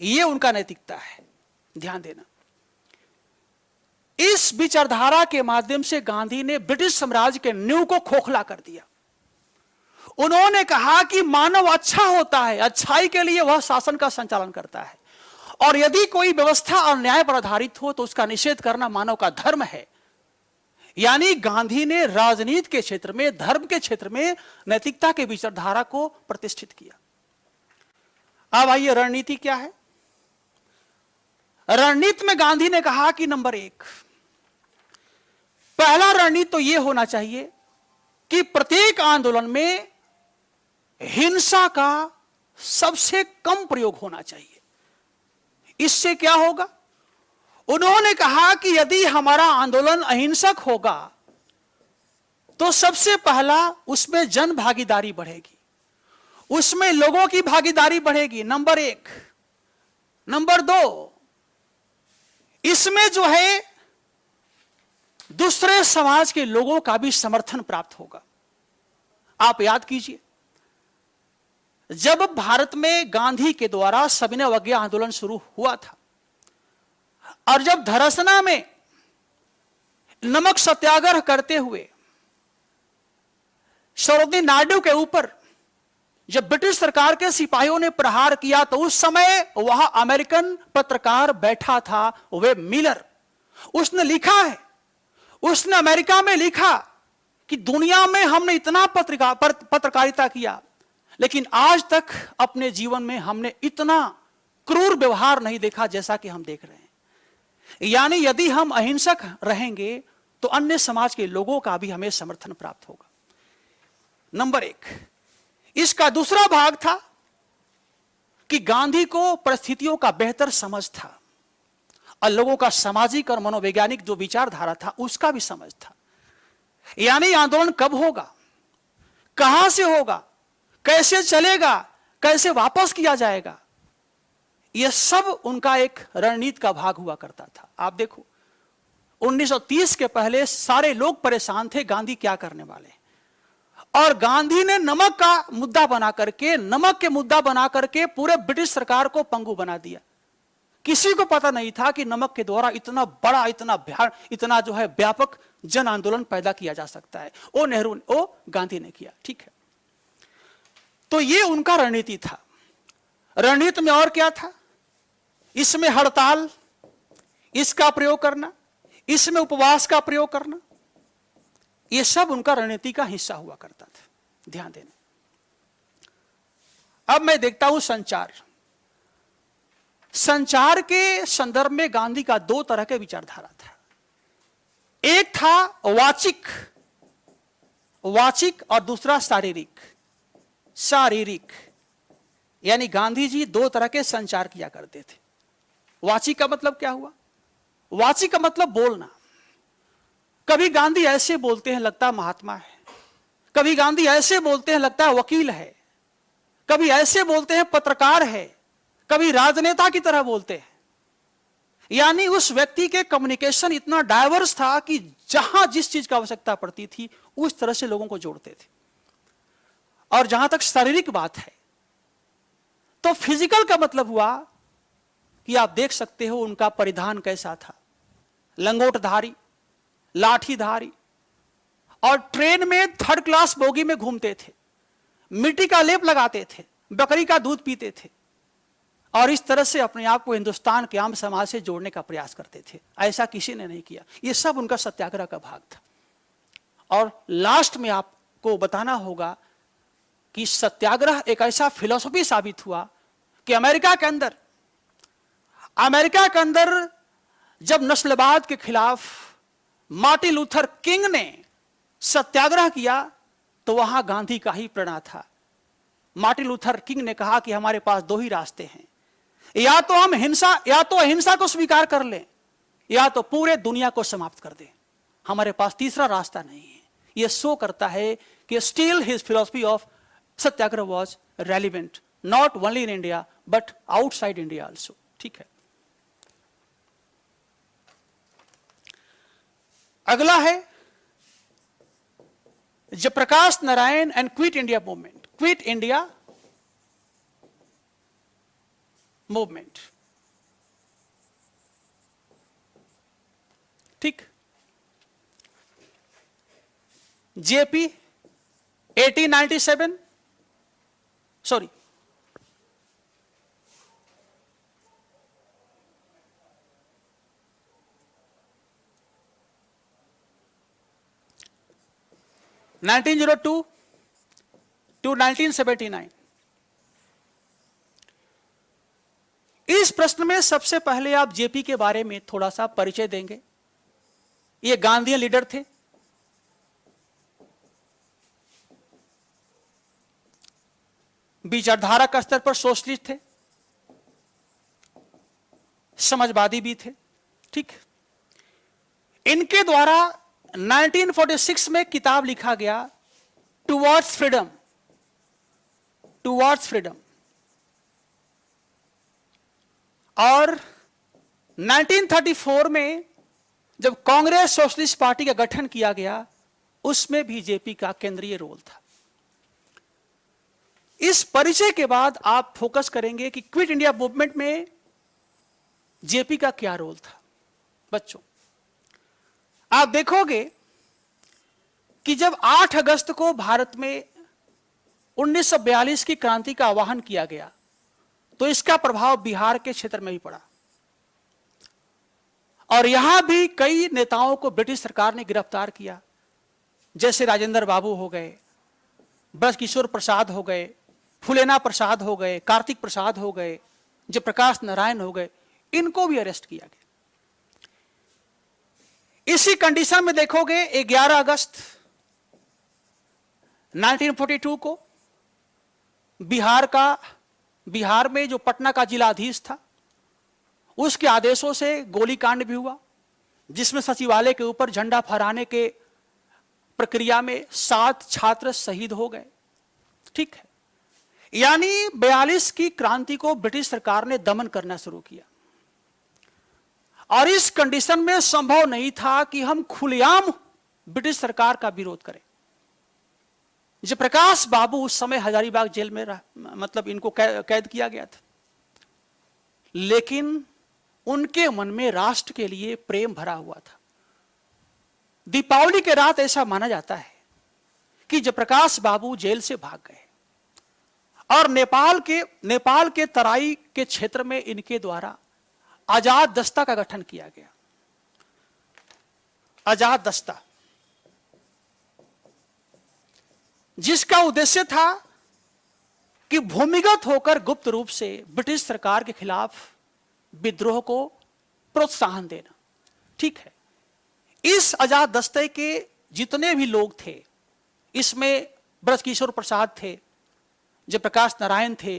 यह उनका नैतिकता है, ध्यान देना। इस विचारधारा के माध्यम से गांधी ने ब्रिटिश साम्राज्य के नींव को खोखला कर दिया। उन्होंने कहा कि मानव अच्छा होता है, अच्छाई के लिए वह शासन का संचालन करता है, और यदि कोई व्यवस्था अन्याय पर आधारित हो तो उसका निषेध करना मानव का धर्म है। यानी गांधी ने राजनीति के क्षेत्र में, धर्म के क्षेत्र में नैतिकता के विचारधारा को प्रतिष्ठित किया। अब आइए, रणनीति क्या है? रणनीति में गांधी ने कहा कि नंबर 1, पहला रणनीति तो यह होना चाहिए कि प्रत्येक आंदोलन में हिंसा का सबसे कम प्रयोग होना चाहिए। इससे क्या होगा? उन्होंने कहा कि यदि हमारा आंदोलन अहिंसक होगा तो सबसे पहला उसमें जन भागीदारी बढ़ेगी, उसमें लोगों की भागीदारी बढ़ेगी, नंबर 1। नंबर 2, इसमें जो है दूसरे समाज के लोगों का भी समर्थन प्राप्त होगा। आप याद कीजिए, जब भारत में गांधी के द्वारा सविनय अवज्ञा आंदोलन शुरू हुआ था, और जब धरसना में नमक सत्याग्रह करते हुए सरोजिनी नायडू के ऊपर जब ब्रिटिश सरकार के सिपाहियों ने प्रहार किया, तो उस समय वहां अमेरिकन पत्रकार बैठा था, वे मिलर। उसने लिखा है, उसने अमेरिका में लिखा कि दुनिया में हमने इतना पत्रकारिता किया, लेकिन आज तक अपने जीवन में हमने इतना क्रूर व्यवहार नहीं देखा जैसा कि हम देख रहे हैं। यानी यदि हम अहिंसक रहेंगे तो अन्य समाज के लोगों का भी हमें समर्थन प्राप्त होगा। नंबर 1। इसका दूसरा भाग था कि गांधी को परिस्थितियों का बेहतर समझ था, और लोगों का सामाजिक और मनोवैज्ञानिक जो विचारधारा था उसका भी समझ था। यानी आंदोलन कब होगा, कहां से होगा, कैसे चलेगा, कैसे वापस किया जाएगा, यह सब उनका एक रणनीति का भाग हुआ करता था। आप देखो, 1930 के पहले सारे लोग परेशान थे गांधी क्या करने वाले, और गांधी ने नमक का मुद्दा बना करके, नमक के मुद्दा बना करके पूरे ब्रिटिश सरकार को पंगु बना दिया किसी को पता नहीं था कि नमक के द्वारा इतना बड़ा, इतना जो है व्यापक जन आंदोलन पैदा किया जा सकता है। वो गांधी ने किया। ठीक है, तो ये उनका रणनीति था। रणनीति में और क्या था? इसमें हड़ताल, इसका प्रयोग करना, इसमें उपवास का प्रयोग करना, ये सब उनका रणनीति का हिस्सा हुआ करता था। ध्यान देना। अब मैं देखता हूं संचार के संदर्भ में गांधी का दो तरह के विचारधारा था। एक था वाचिक और दूसरा शारीरिक। यानी गांधी जी दो तरह के संचार किया करते थे। वाचिक का मतलब क्या हुआ? वाचिक का मतलब बोलना। कभी गांधी ऐसे बोलते हैं लगता है महात्मा है, कभी गांधी ऐसे बोलते हैं लगता है वकील है, कभी ऐसे बोलते हैं पत्रकार है, कभी राजनेता की तरह बोलते हैं। यानी उस व्यक्ति के कम्युनिकेशन इतना डाइवर्स था कि जहां जिस चीज की आवश्यकता पड़ती थी उस तरह से लोगों को जोड़ते थे। और जहां तक शारीरिक बात है तो फिजिकल का मतलब हुआ कि आप देख सकते हो उनका परिधान कैसा था, लंगोटधारी, लाठीधारी, और ट्रेन में थर्ड क्लास बोगी में घूमते थे, मिट्टी का लेप लगाते थे, बकरी का दूध पीते थे, और इस तरह से अपने आप को हिंदुस्तान के आम समाज से जोड़ने का प्रयास करते थे। ऐसा किसी ने नहीं किया। यह सब उनका सत्याग्रह का भाग था। और लास्ट में आपको बताना होगा कि सत्याग्रह एक ऐसा फिलॉसफी साबित हुआ कि अमेरिका के अंदर जब नस्लवाद के खिलाफ मार्टिन लूथर किंग ने सत्याग्रह किया तो वहां गांधी का ही प्रेरणा था। मार्टिन लूथर किंग ने कहा कि हमारे पास दो ही रास्ते हैं, या तो हम अहिंसा को स्वीकार कर लें, या तो पूरे दुनिया को समाप्त कर दें। हमारे पास तीसरा रास्ता नहीं है। यह शो करता है कि still his philosophy of satyagraha was relevant not only in India but outside India also. ठीक है, अगला है Jayaprakash Narayan and quit India movement. ठीक, जेपी 1897 सॉरी 1902 to 1979। इस प्रश्न में सबसे पहले आप जेपी के बारे में थोड़ा सा परिचय देंगे। ये गांधीयन लीडर थे। विचारधारा का स्तर पर सोशलिस्ट थे, समाजवादी भी थे। ठीक, इनके द्वारा 1946 में किताब लिखा गया टुवर्ड्स फ्रीडम, और 1934 में जब कांग्रेस सोशलिस्ट पार्टी का गठन किया गया उसमें भी जेपी का केंद्रीय रोल था। इस परिचय के बाद आप फोकस करेंगे कि क्विट इंडिया मूवमेंट में जेपी का क्या रोल था। बच्चों, आप देखोगे कि जब 8 अगस्त को भारत में 1942 की क्रांति का आह्वान किया गया तो इसका प्रभाव बिहार के क्षेत्र में भी पड़ा, और यहां भी कई नेताओं को ब्रिटिश सरकार ने गिरफ्तार किया, जैसे राजेंद्र बाबू हो गए, ब्रजकिशोर प्रसाद हो गए, फुलेना प्रसाद हो गए, कार्तिक प्रसाद हो गए, जयप्रकाश नारायण हो गए। इनको भी अरेस्ट किया गया। इसी कंडीशन में देखोगे 11 अगस्त 1942 को बिहार में जो पटना का जिलाधीश था उसके आदेशों से गोलीकांड भी हुआ, जिसमें सचिवालय के ऊपर झंडा फहराने के प्रक्रिया में 7 छात्र शहीद हो गए। ठीक है, यानी 42 की क्रांति को ब्रिटिश सरकार ने दमन करना शुरू किया, और इस कंडीशन में संभव नहीं था कि हम खुलेआम ब्रिटिश सरकार का विरोध करें। जयप्रकाश बाबू उस समय हजारीबाग जेल में इनको कैद किया गया था, लेकिन उनके मन में राष्ट्र के लिए प्रेम भरा हुआ था। दीपावली के रात ऐसा माना जाता है कि जयप्रकाश बाबू जेल से भाग गए और नेपाल के तराई के क्षेत्र में इनके द्वारा आजाद दस्ता का गठन किया गया। आजाद दस्ता, जिसका उद्देश्य था कि भूमिगत होकर गुप्त रूप से ब्रिटिश सरकार के खिलाफ विद्रोह को प्रोत्साहन देना। ठीक है, इस आजाद दस्ते के जितने भी लोग थे, इसमें ब्रजकिशोर प्रसाद थे, जयप्रकाश नारायण थे,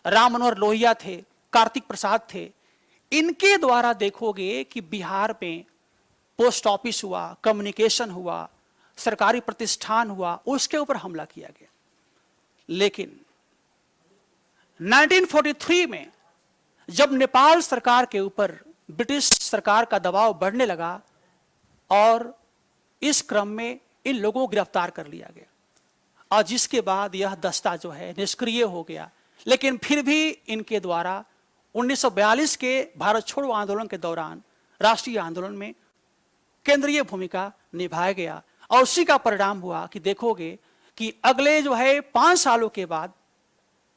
राम मनोहर लोहिया थे, कार्तिक प्रसाद थे। इनके द्वारा देखोगे कि बिहार में पोस्ट ऑफिस हुआ, कम्युनिकेशन हुआ, सरकारी प्रतिष्ठान हुआ, उसके ऊपर हमला किया गया। लेकिन 1943 में जब नेपाल सरकार के ऊपर ब्रिटिश सरकार का दबाव बढ़ने लगा और इस क्रम में इन लोगों को गिरफ्तार कर लिया गया और जिसके बाद यह दस्ता जो है निष्क्रिय हो गया। लेकिन फिर भी इनके द्वारा 1942 के भारत छोड़ो आंदोलन के दौरान राष्ट्रीय आंदोलन में केंद्रीय भूमिका निभाया गया और उसी का परिणाम हुआ कि देखोगे कि अगले जो है 5 सालों के बाद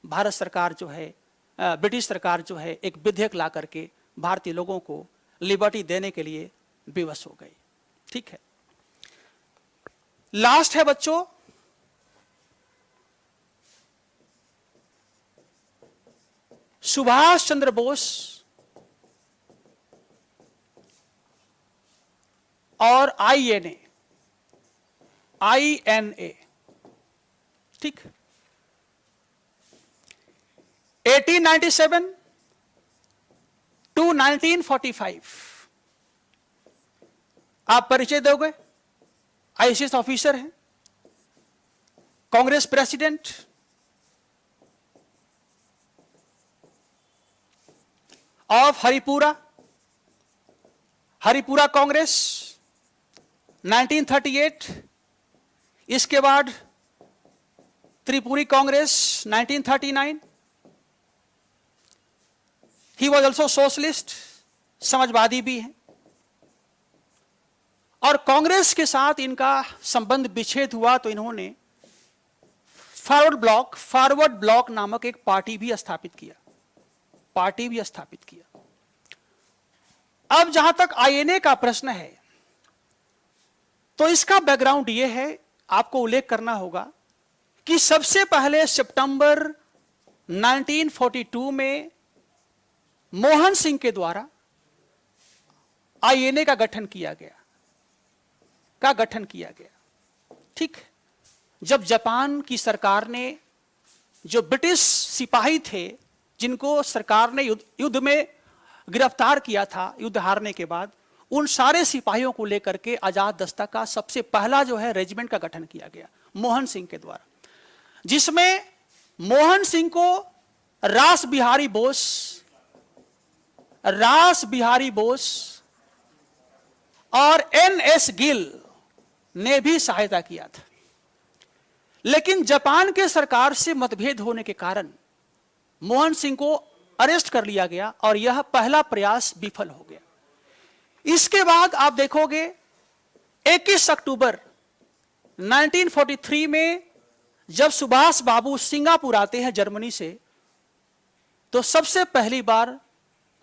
भारत सरकार जो है, ब्रिटिश सरकार जो है, एक विधेयक ला करके भारतीय लोगों को लिबर्टी देने के लिए विवश हो गई। ठीक है, लास्ट है बच्चों, सुभाष चंद्र बोस और INA। ठीक, 1897 टू 1945 आप परिचय दोगे। ICS ऑफिसर हैं, कांग्रेस प्रेसिडेंट, ऑफ हरिपुरा कांग्रेस 1938। इसके बाद Tripuri Congress 1939। He was also socialist, Samajwadi भी हैं। और कांग्रेस के साथ इनका संबंध विच्छेद हुआ तो इन्होंने फॉरवर्ड ब्लॉक नामक एक पार्टी भी स्थापित किया। अब जहां तक INA का प्रश्न है तो इसका बैकग्राउंड यह है, आपको उल्लेख करना होगा कि सबसे पहले सितंबर 1942 में मोहन सिंह के द्वारा INA का गठन किया गया। ठीक, जब जापान की सरकार ने जो ब्रिटिश सिपाही थे जिनको सरकार ने युद्ध में गिरफ्तार किया था, युद्ध हारने के बाद उन सारे सिपाहियों को लेकर के आजाद दस्ता का सबसे पहला जो है रेजिमेंट का गठन किया गया मोहन सिंह के द्वारा, जिसमें मोहन सिंह को रास बिहारी बोस और NS गिल ने भी सहायता किया था। लेकिन जापान के सरकार से मतभेद होने के कारण मोहन सिंह को अरेस्ट कर लिया गया और यह पहला प्रयास विफल हो गया। इसके बाद आप देखोगे 21 अक्टूबर 1943 में जब सुभाष बाबू सिंगापुर आते हैं जर्मनी से, तो सबसे पहली बार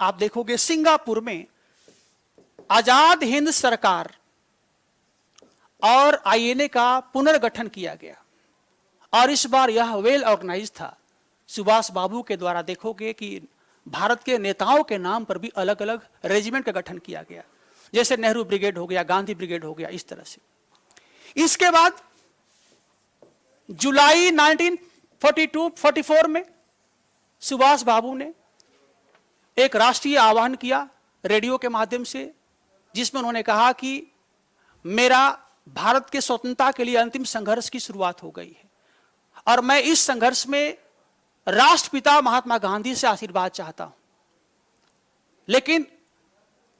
आप देखोगे सिंगापुर में आजाद हिंद सरकार और INA का पुनर्गठन किया गया और इस बार यह वेल ऑर्गेनाइज था। सुभाष बाबू के द्वारा देखोगे कि भारत के नेताओं के नाम पर भी अलग अलग रेजिमेंट का गठन किया गया, जैसे नेहरू ब्रिगेड हो गया, गांधी ब्रिगेड हो गया, इस तरह से। इसके बाद जुलाई 1942-44 में सुभाष बाबू ने एक राष्ट्रीय आह्वान किया रेडियो के माध्यम से, जिसमें उन्होंने कहा कि मेरा भारत के स्वतंत्रता के लिए अंतिम संघर्ष की शुरुआत हो गई है और मैं इस संघर्ष में राष्ट्रपिता महात्मा गांधी से आशीर्वाद चाहता हूं। लेकिन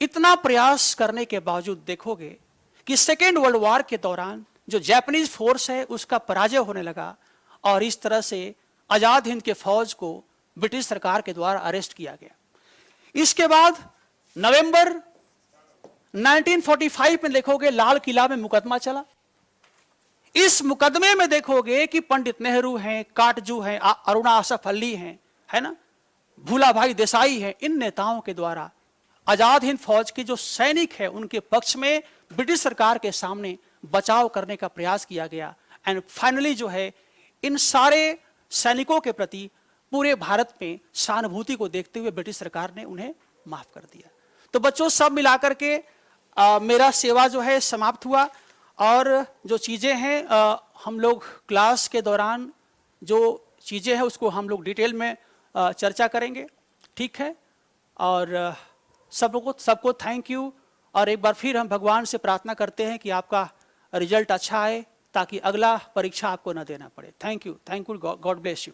इतना प्रयास करने के बावजूद देखोगे कि सेकेंड वर्ल्ड वॉर के दौरान जो जापानीज फोर्स है उसका पराजय होने लगा और इस तरह से आजाद हिंद के फौज को ब्रिटिश सरकार के द्वारा अरेस्ट किया गया। इसके बाद नवंबर 1945 में देखोगे लाल किला में मुकदमा चला। इस मुकदमे में देखोगे कि पंडित नेहरू हैं, काटजू हैं, अरुणा आसफ अली हैं, है ना, भूला भाई देसाई हैं, इन नेताओं के द्वारा आजाद हिंद फौज के जो सैनिक हैं उनके पक्ष में ब्रिटिश सरकार के सामने बचाव करने का प्रयास किया गया। एंड फाइनली जो है इन सारे सैनिकों के प्रति पूरे भारत में सहानुभूति को देखते हुए ब्रिटिश सरकार ने उन्हें माफ कर दिया। तो बच्चों सब मिलाकर के मेरा सेवा जो है समाप्त हुआ, और जो चीज़ें हैं हम लोग क्लास के दौरान जो चीज़ें हैं उसको हम लोग डिटेल में चर्चा करेंगे, ठीक है। और सबको थैंक यू, और एक बार फिर हम भगवान से प्रार्थना करते हैं कि आपका रिजल्ट अच्छा आए ताकि अगला परीक्षा आपको न देना पड़े। Thank you, God bless you.